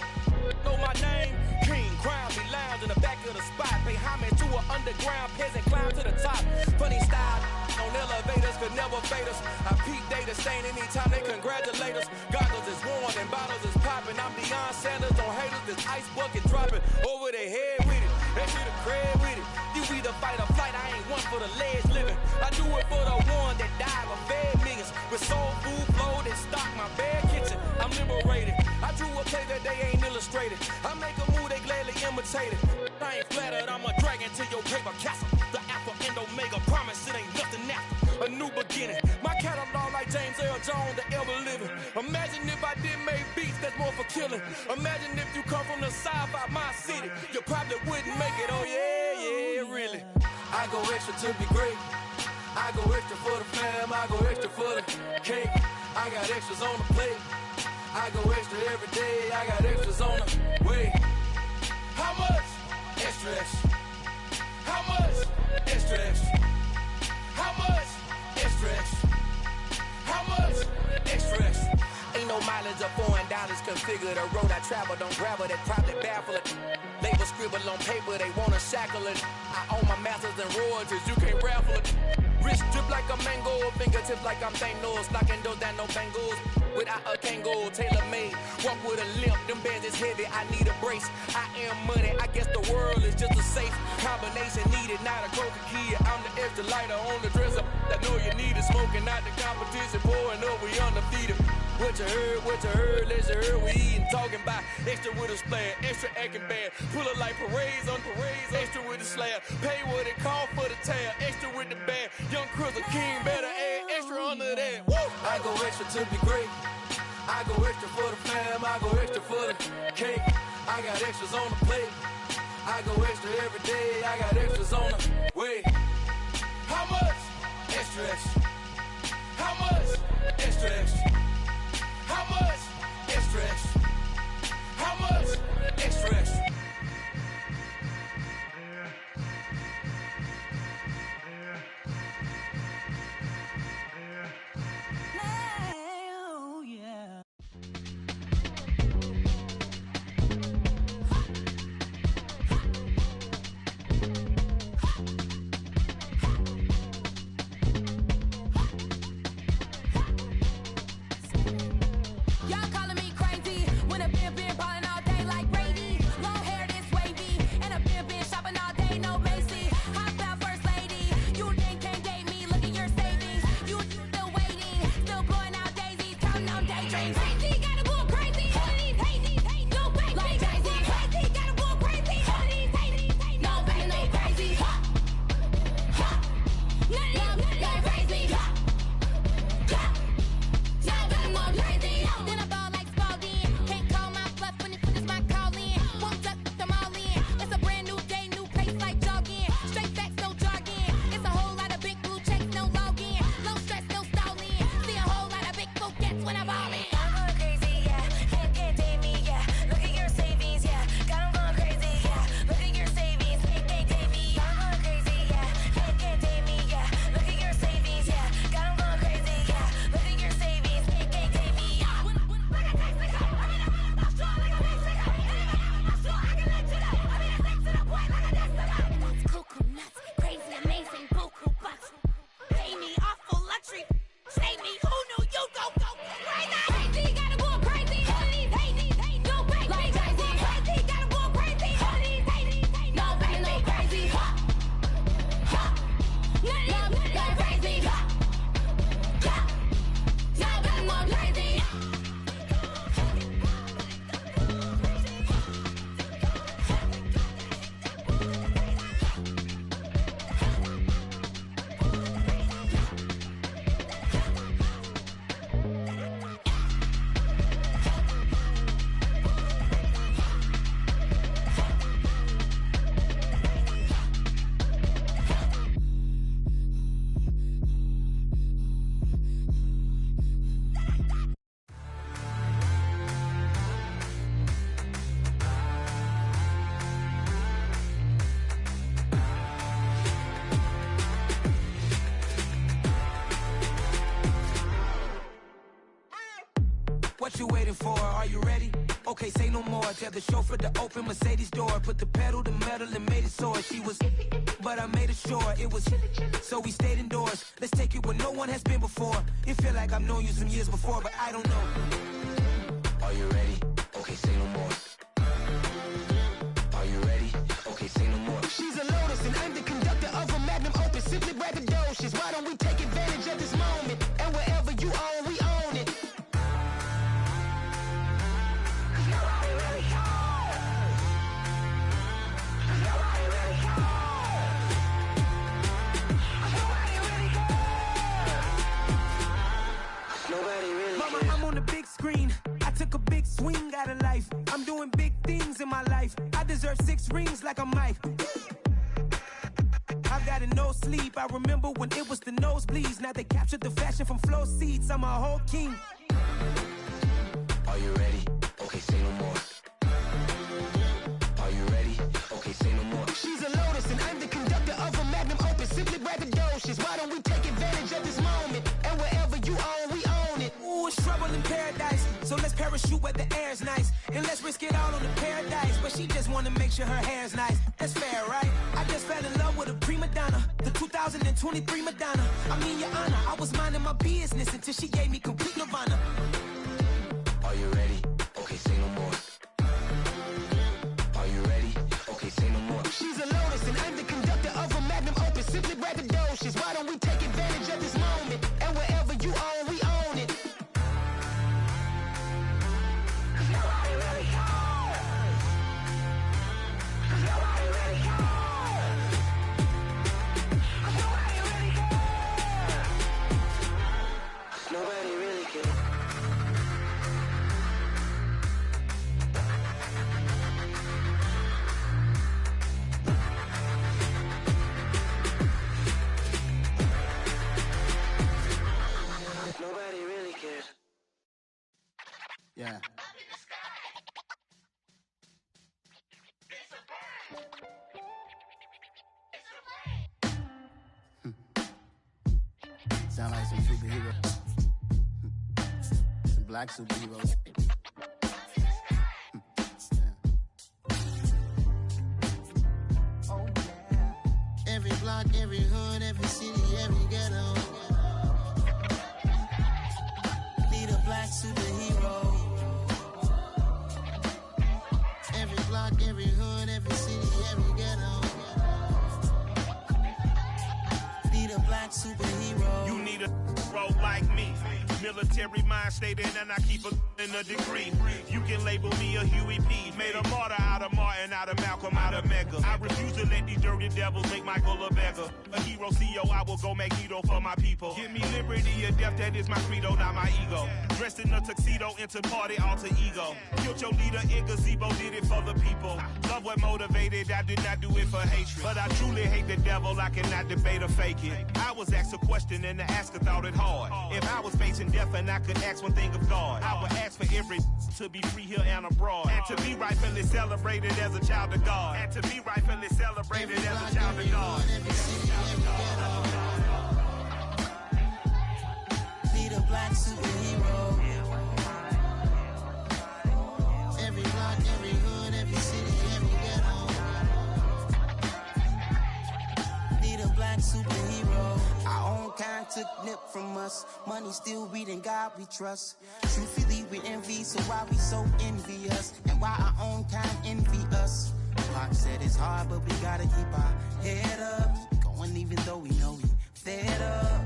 S2: know my name. King, crown me, lounge in the back of the spot. Pay homage to an underground peasant, climb to the top. Funny style, on elevators could never fade us. I peep data stain anytime they congratulate us. Goggles is worn and bottles is popping. I'm Deion Sanders on haters, this ice bucket dropping over their head with it. They see the crib with it. You either fight or flight, I ain't one for the legs living. I do it for the one that died or fed millions. With soul food flow that stock my bad kitchen. I'm liberated. I drew a play that they ain't illustrated. I make a move, they gladly imitate it. I ain't flattered, I'm a dragon to your paper castle. The Alpha and Omega, promise it ain't nothing after. A new beginning. My catalog like James Earl Jones, the ever living. Imagine if I did make beats that's more for killing. Imagine if you come from the south out my city. You probably wouldn't make it, oh yeah, really. I go extra to be great. I go extra for the fam, I go extra for the cake. I got extras on the plate. I go extra every day, I got extras on the way. How much? Extra, extra. How much? Extra, extra. How much? Extra, extra. How much? Extra, extra. Ain't no
S17: Low mileage of $4. Configure the road I travel. Don't grab it, that probably baffle it. Label scribble on paper, they wanna shackle it. I own my masters and royalties, you can't raffle it. Wrist drip like a mango, fingertips like I'm Thanos. Knocking those down, no bangles. Without a Kangol, tailor-made. Walk with a limp, them bands is heavy, I need a brace. I am money, I guess the world is just a safe combination needed, not a coca kid. I'm the extra lighter on the dresser. I know you need it, smoking out the competition, pouring up, we undefeated. What you heard, let's heard, we eating, talking about extra with a splash, extra acting bad. Pull it like parades on parades, extra with the slab. Pay what it cost for the tab, extra with the bag. Young Crystal King, better add extra under that. Woo! I go extra to be great. I go extra for the fam, I go extra for the cake. I got extras on the plate. I go extra every day, I got extras on the way. How much? Extra, extra. How much? Extra, extra. How much? Extra, extra. How much? Extra, extra.
S1: Oh, yeah.
S18: Y'all calling me crazy when a been ballin' all day like Brady. Long hair this wavy, and a been shopping all day, no Macy. How about first lady? You think can't date me? Look at your savings. You still waiting, still blowing out daisies, counting on daydreams. Crazy, gotta go crazy. All of these hate, no baby. Like Jay-Z. Crazy, gotta go crazy. All of these hate, no baby, no crazy. None of them, go crazy. Y'all got more crazy. Then I ball like Spalding. Can't call my bluff when it's my call in. Won't duck them all in. It's a brand new day, new pace like jogging. Straight facts, no jargon. It's a whole lot of big blue checks, no login. Low stress, no stalling. See a whole lot of big forgets when I ball in. I'm going crazy, yeah. Can't date me, yeah. Look at your savings, yeah. Got 'em going crazy, yeah. Look at your savings, can't date me. I'm going crazy, yeah. Can't date me, yeah. Look at your savings, yeah. Got 'em going crazy, yeah. Look at your savings, can't date me. Cuckoo nuts, crazy, amazing, buku bucks. Pay me awful luxury. Save me, who knew you go crazy? Crazy, gotta go crazy. All of these hate, no baby. Like Jay-Z. Crazy, gotta go crazy. All of these hate, no baby, no crazy. None of them, go crazy. Y'all got more crazy.
S17: What you waiting for? Are you ready? Okay, say no more. Tell the chauffeur to open Mercedes door. Put the pedal to metal and made it soar. She was, but I made it sure it was. So we stayed indoors. Let's take it where no one has been before. It feel like I've known you some years before, but I don't know. Are you ready? Okay, say no more. Are you ready? Okay, say no more.
S13: She's a Lotus and I'm the conductor of a Magnum Opus. Simply braggadocious. Why don't we take advantage of this moment? And wherever you own, we own it.
S17: Mama, I'm on the big screen. I took a big swing out of life. I'm doing big things in my life. I deserve 6 rings like I'm Mike. I've got a no sleep. I remember when it was the nosebleeds. Now they captured the fashion from flow seats. I'm a whole king. Are you ready? Okay, say no more. Are you ready? Okay, say no more.
S13: She's a Lotus and I'm the conductor of a Magnum Opus. Simply braggadocious. Why don't we take advantage of this moment? And wherever you own, we own it.
S17: Ooh, it's trouble in paradise.
S19: So let's parachute where the air's nice. And let's risk it all on the paradise. But she just wanna make sure her hair's nice. That's fair, right? I just fell in love with a prima donna. The 2023 Madonna. I mean, Your Honor, I was minding my business until she gave me complete nirvana.
S9: Are you ready? Okay, say no more. Are you ready? Okay, say no more.
S19: She's a lotus and I'm the conductor of a magnum opus. Simply braggadocious. Why don't we take advantage of this moment? And wherever you own, we own it. Cause nobody really cares. Cause nobody really cares. Cause nobody really cares.
S9: Nobody really cares. Nobody really cares.
S15: Yeah. Sound like some superheroes. Some black superheroes. Oh yeah. Every block, every hood, every city, every ghetto. Need a black superhero. Every block, every hood, every city, every ghetto. Need a black superhero.
S20: You need a role like me. Military mind stated, and I keep in a degree. You can label me a Huey P. Made a martyr out of Martin, out of Malcolm, out of Mega. I refuse to let these dirty devils make Michael a beggar. A hero CEO, I will go Magneto for my people. Give me liberty or death, that is my credo, not my ego. Dressed in a tuxedo, into party, alter ego. Killed your leader in gazebo, did it for the people. Love what motivated, I did not do it for hatred. But I truly hate the devil, I cannot debate or fake it. I was asked a question and the asker thought it hard. If I was facing death and I could ask one thing of God, I would ask for every to be free here and abroad. And to be rightfully celebrated as a child of God. And to be rightfully celebrated as a child of God.
S15: Need a black superhero. Every block, every hood, every city, every ghetto. Need a black superhero. Our own kind took nip from us. Money still reading God we trust. Truthfully we envy, so why we so envious? And why our own kind envy us? Pac said it's hard, but we gotta keep our head up. Going even though we know we fed up.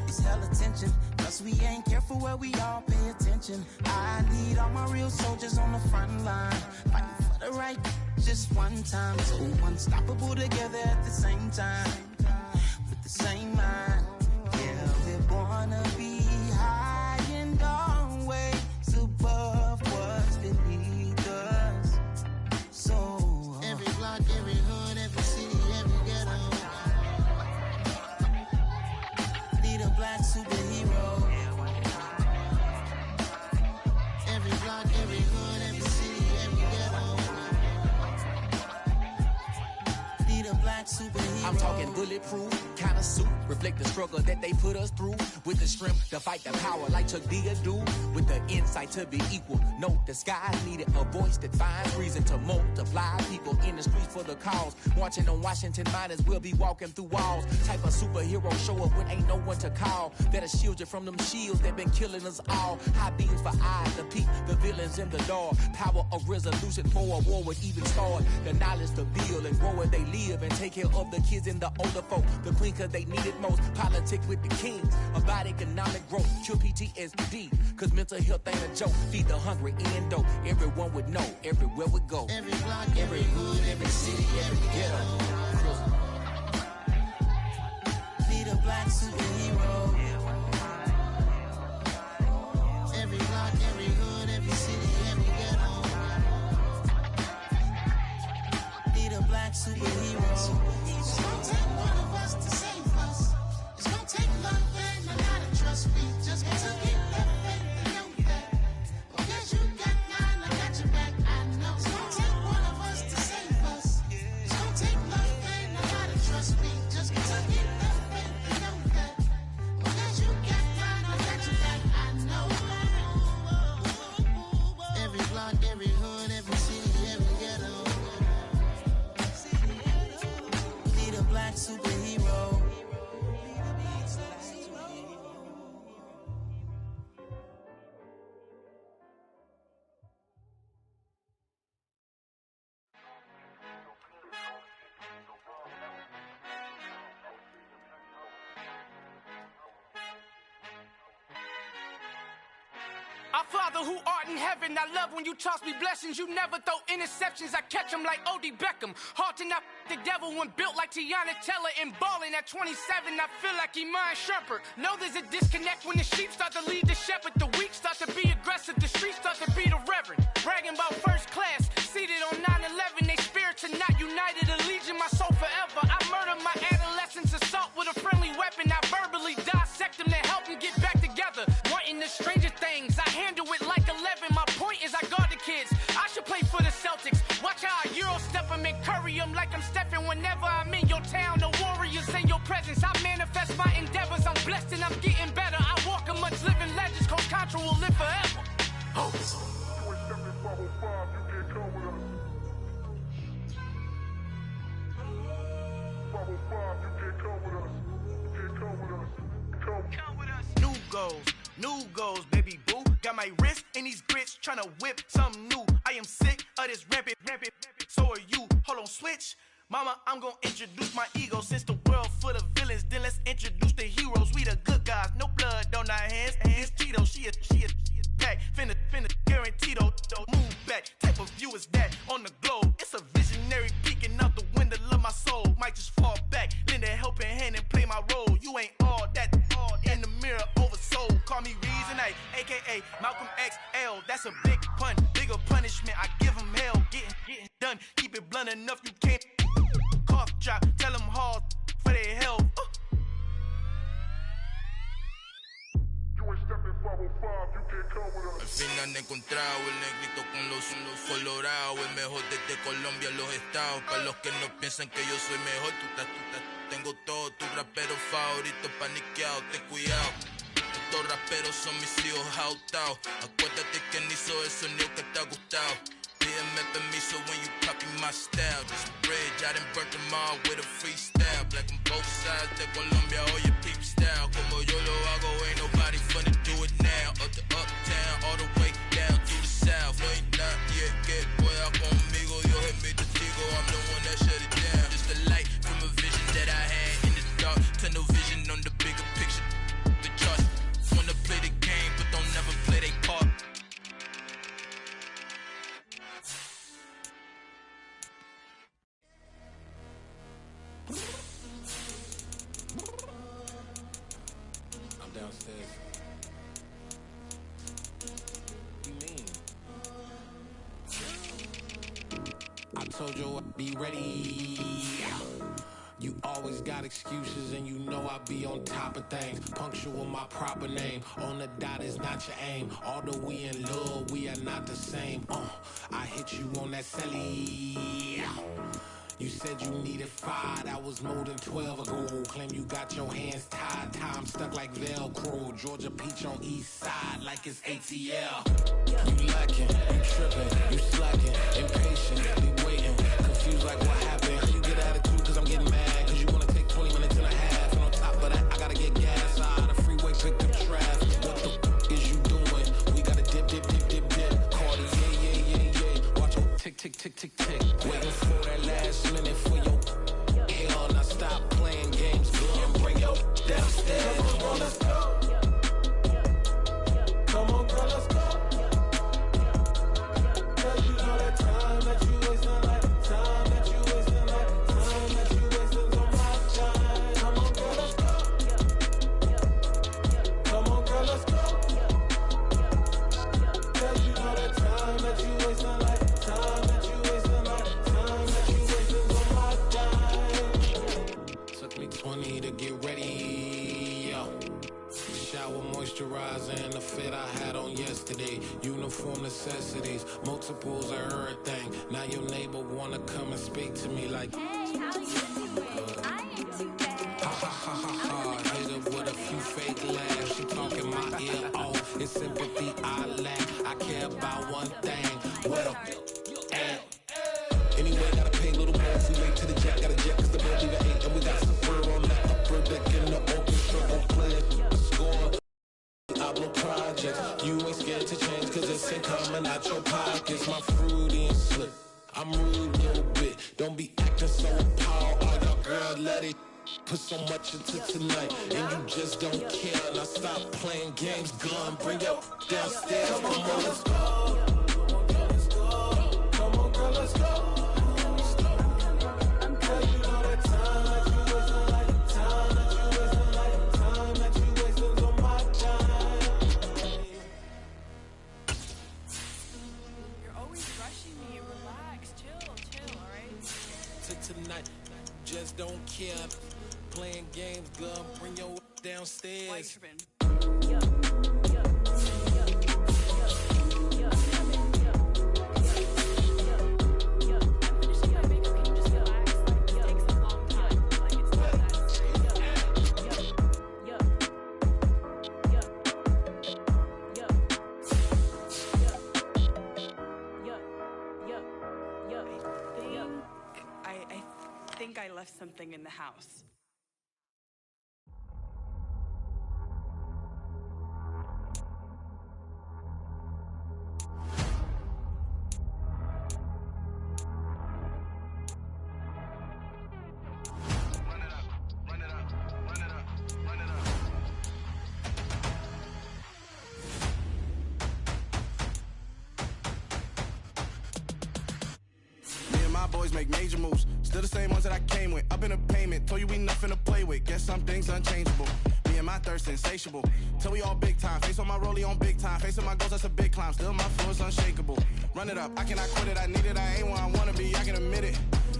S15: It's hell attention, cause we ain't careful where we all pay attention. I need all my real soldiers on the front line, fighting for the right just one time. So unstoppable together at the same time, with the same mind. Yeah, we're gonna be high and always above what's beneath us. So every block, every hood, every city, every ghetto. Need a black superhero. Every block, every hood, every city, every ghetto. Need a black superhero.
S17: I'm talking bulletproof, kind of suit, reflect the struggle that they put us through. With the strength to fight the power like Chuck D do. With the insight to be equal. Note the sky needed a voice that finds reason to multiply. People in the streets for the cause. Marching on Washington miners will be walking through walls. Type of superhero show up when ain't no one to call. That'll shield you from them shields that been killing us all. High beams for eyes to peek the villains in the dark. Power of resolution for a war would even start. The knowledge to build and grow where they live and take care of the kids and the older folk. The queen cause they need it most. Politics with the kings. About economic growth. Cure PTSD. Cause mental health ain't a joke. Feed the hungry and dope. Everyone would know. Everywhere we go.
S15: Every block, every hood, every city, every ghetto. Need a black superhero. Every block, every hood, every city, every ghetto. Need a black superhero. It's gonna take one of us to save us. It's gonna take love and a lot of trust. We just got to get that faith and know that. Because you got mine, I got your back, I know. It's gonna take one of us to save us. It's gonna take love
S19: Our Father who art in heaven, I love when you toss me blessings. You never throw interceptions, I catch them like O.D. Beckham. Hard to not the devil when built like Tiana Teller and balling at 27. I feel like Iman Shumpert. Know there's a disconnect when the sheep start to lead the shepherd. The weak start to be aggressive, the streets start to be the reverend. Bragging about first class, seated on 9/11. They spirits are not united, allegiant my soul forever. I murdered my adolescence, assault with a friendly weapon. I verbally dissect them to help them get back together. Wanting the stranger things, I handle it like 11. My point is I guard the kids. I should play for the Celtics. Watch how I Euro step them and curry them like I'm stepping. Whenever I'm in your town, the Warriors in your presence. I manifest my endeavors. I'm blessed and I'm getting better. I walk amongst living legends. Coach Contra will live forever. Oh.
S21: New goals, baby boo. Got my wrist in these grits, tryna whip something new. I am sick of this rampant. So are you. Hold on, switch. Mama, I'm gonna introduce my ego. Since the world full of villains, then let's introduce the heroes. We the good guys, no blood on our hands. Hands Tito, she a pack. Finna guarantee though. Move back. Type of view is that on the globe? It's a visionary peeking out the window of my soul. Might just fall back, lend a helping hand and play my role. You ain't all that in the mirror oversold. Call me Reason A, aka Malcolm XL. That's a big pun, bigger punishment. I give him hell, getting done. Keep it blunt enough, you can't cough drop. Tell them hard for their health.
S22: Al fin han encontrado el negrito con los colorados, el mejor desde Colombia, los estados. Para los que no piensan que yo soy mejor, tengo todo, tu rapero favorito paniqueado, ten cuidado. Estos raperos son mis hijos jautados. Acuérdate que ni hizo el sonido que te ha gustado. Pídeme permiso when you copy my style. This bridge, I done burnt them all with a freestyle. Black on both sides de Colombia, oye peep style. Como yo lo hago, ain't nobody finna do it now. Up to uptown, all the way down to the south. No hay nadie que pueda conmigo, Dios es mi testigo. I'm the one that shut it down. Just the light from a vision that I had in the dark. Tunnel vision on the bigger picture. The charts wanna play the game, but don't never play their part.
S23: I'm downstairs. What do you mean? I told you I'd be ready. You always got excuses and you know I be on top of things. Punctual my proper name. On the dot is not your aim. Although we in love, we are not the same. I hit you on that celly. You said you needed 5, that was more than 12 ago. Claim you got your hands tied, time stuck like Velcro. Georgia Peach on east side like it's ATL. You lacking, you tripping, you slacking, impatient, waiting, confused like what happened. How you get attitude cause I'm getting mad, cause you wanna take 20 minutes and a half. And on top of that, I gotta get gas out the freeway, pick up traffic. What the is you doing? We gotta dip. Cardi, yeah. Watch your tick. Waiting for that last minute for your hell. Now stop playing games, girl, and bring your downstairs. Come on, girl, let's go. Come on, girl, let's go. Cause you know that time that you wasting, like time that you wasting, like time that you wasting on my time. Come on, girl, let's go. Come on, girl, let's go. Cause you know that time that you wasting, like time that you wasting, like time that you wasting on my time. Took me 20 to get ready, yo. Shower moisturizer and the fit I had on yesterday. Uniform necessities, multiples of everything. Now your neighbor wanna come and speak to me like, hey, how you doing? I ain't too bad. Ha. Hit her with a few fake laughs. She talking my ear off. It's sympathy I lack. I care about one thing. What up? Anyway, gotta pay a little more if we late to the jet. Got a jet cause the bird leave at 8. And we got some fur on that upper deck in the orchestra. Don't play it, score. Pablo projects. You ain't scared to change cause it's ain't coming out your pockets. My fruity and slick. I'm rude a little bit. Don't be acting so appalled. Oh, your girl, let it Put so much into tonight, and you just don't care. And I stop playing games, gun, bring your downstairs. Come on, girl, let's go. Come on, girl, let's go. Tonight, just don't care. Playing games, girl, bring your downstairs.
S4: I think I left something in the house.
S13: Boys make major moves, still the same ones that I came with. Up in the payment, told you we nothing to play with. Guess some things unchangeable. Me and my thirst insatiable. Till we all big time. Face on my rollie on big time. Facing my goals, that's a big climb. Still my flow is unshakable. Run it up, I cannot quit it. I need it, I ain't where I wanna be. I can admit it.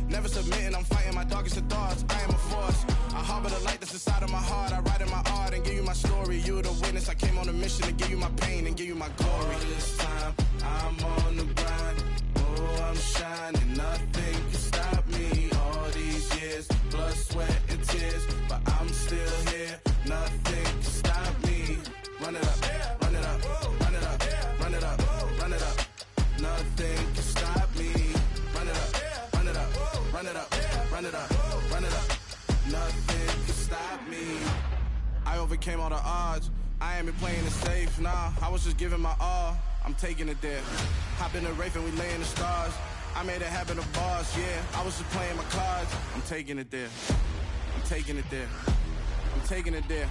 S13: Never submitting, I'm fighting my darkest of thoughts. I am a force. I harbor the light that's inside of my heart. I write in my art and give you my story. You the witness. I came on a mission to give you my pain and give you my glory. All this time, I'm on the grind. Oh, I'm shining. Nothing can stop me. All these years, blood, sweat, and tears. But I'm still here. Nothing can stop me. Run it up, run it up, run it up, run it up, run it up. Nothing can stop me. Run it up, run it up, run it up, run it up, run it up. Nothing can stop me. I overcame all the odds. I ain't been playing it safe, nah. I was just giving my all. I'm taking it there. Hop in the Wraith and we lay in the stars. I made it happen to boss, yeah. I was just playing my cards. I'm taking it there. I'm taking it there. I'm taking it there.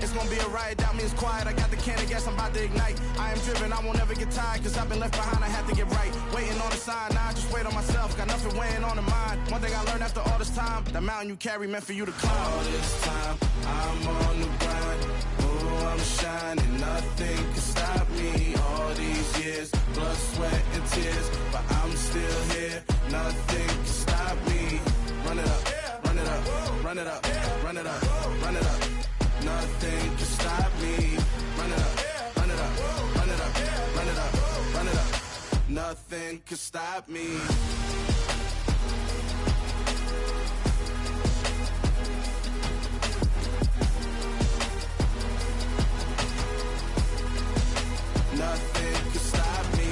S13: It's gonna be a riot, doubt me it's quiet. I got the can of gas, I'm about to ignite. I am driven, I won't ever get tired. Cause I've been left behind, I have to get right. Waiting on the sign, now I just wait on myself. Got nothing weighing on the mind. One thing I learned after all this time, the mountain you carry meant for you to climb. All this time, I'm on the grind. Oh, I'm shining, nothing can stop me. All these years, blood, sweat, and tears. But I'm still here, nothing can stop me. Run it up, run it up, run it up, run it up, run it up. Nothing can stop me. Run it up, run it up, run it up, run it up, run it up. Nothing can stop me. Nothing can stop me.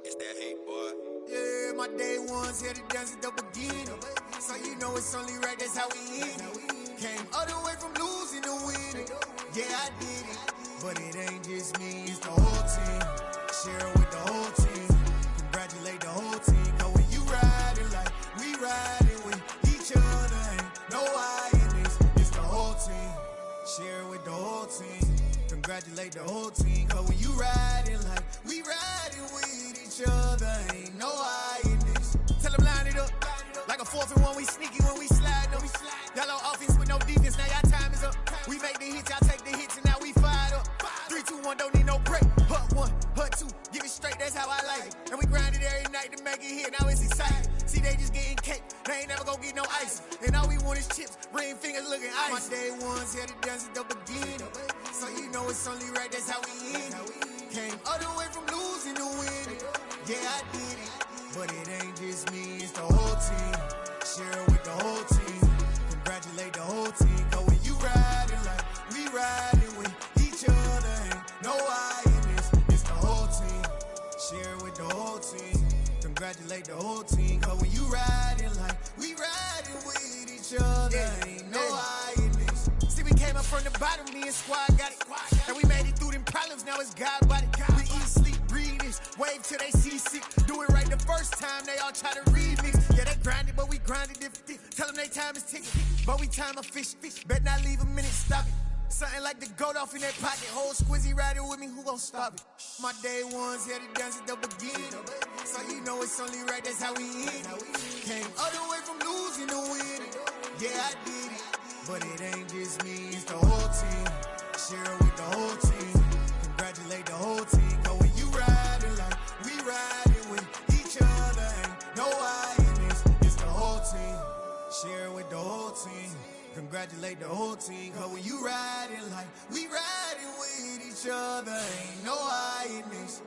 S6: It's that hate, boy.
S8: Yeah, my day ones here to dance at the beginning. So you know it's only right, that's how we end it. Came all the way from losing to winning. Yeah, I did it. But it ain't just me, it's the whole team. Share it with the whole team. Congratulate the whole team. Cause when you riding like we riding with each other, ain't no I in this. It's the whole team. Share it with the whole team. Congratulate the whole team. Cause when you riding like we riding with each other, ain't no I in this. Tell them line it up. Like a 4th and 1, we sneaky when we slide them. Yellow offense with no defense, now y'all time is up. We make the hits, y'all take the hits, and now we fired up. 3, 2, 1, don't need no break. Hut 1, hut 2, give it straight, that's how I like it. And we grind it every night to make it hit, now it's exciting. See, they just getting cake, they ain't never gonna get no ice. And all we want is chips, ring fingers looking ice. My day ones here to dance at the beginning. So you know it's only right, that's how we end it. Came all the way from losing to winning. Yeah, I did it. But it ain't just me, it's the whole team. Share it with the whole team. Congratulate the whole team. Cause when you riding like we riding with each other, ain't no I in this. It's the whole team. Share it with the whole team. Congratulate the whole team, cause when you riding like we riding with each other, ain't no hiding this. See, we came up from the bottom, me and squad got it. And we made it through them problems, now it's God body. We eat, sleep, breathe this, wave till they seasick. Do it right the first time, they all try to remix. Yeah, they grinded, but we grinded different. Tell them they time is ticking, but we time a fish. Bet not leave a minute, stop it. Something like the goat off in that pocket. Whole squizzy riding with me, who gon' stop it? My day ones had it done since the beginning. So you know it's only right, that's how we end. Came all the way from losing to winning. Yeah, I did it, but it ain't just me, it's the whole team. Share it with the whole team. Congratulate the whole team. Cause when you riding like we riding with each other, ain't no hiding, it's the whole team. Share it with the whole team. Congratulate the whole team, cause when you riding like we riding with each other, ain't no hiding this.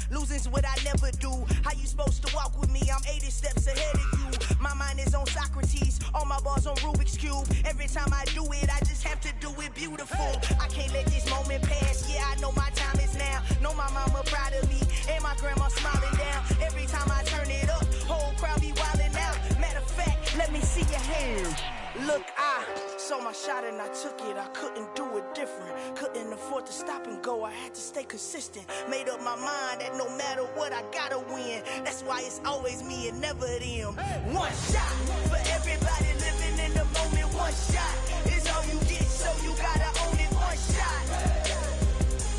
S11: Losing's what I never do. How you supposed to walk with me? I'm 80 steps ahead of you. My mind is on Socrates, all my bars on Rubik's Cube. Every time I do it, I just have to do it beautiful. I can't let this moment pass. Yeah, I know my time is now. Know my mama proud of me, and my grandma smiling down. Every time I turn it up, whole crowd be wildin' out. Matter of fact, let me see your hands. Look, I saw my shot and I took it. I couldn't do it different. Couldn't afford to stop and go. I had to stay consistent. Made up my mind that no matter what, I gotta win. That's why it's always me and never them. One shot for everybody living in the moment. One shot is all you get, so you gotta own it. One shot.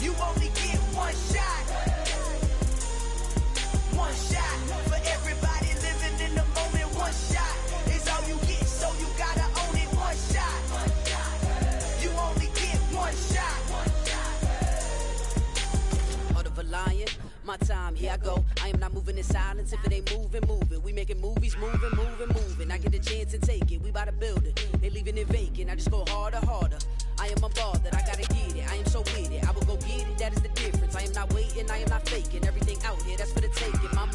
S11: You only get one shot. One shot for everybody living in the moment. One shot is all you get, so you gotta own it. One shot. You only get one shot.
S1: Heart of a lion, my time, here I go. I am not moving in silence. If it ain't moving, moving. We making movies, moving. I get a chance and take it. We bout to build it. They leaving it vacant. I just go harder. I am unbothered. I gotta get it. I am so with it. I will go get it. That is the difference. I am not waiting. I am not faking. Everything out here, that's for the taking. My mind.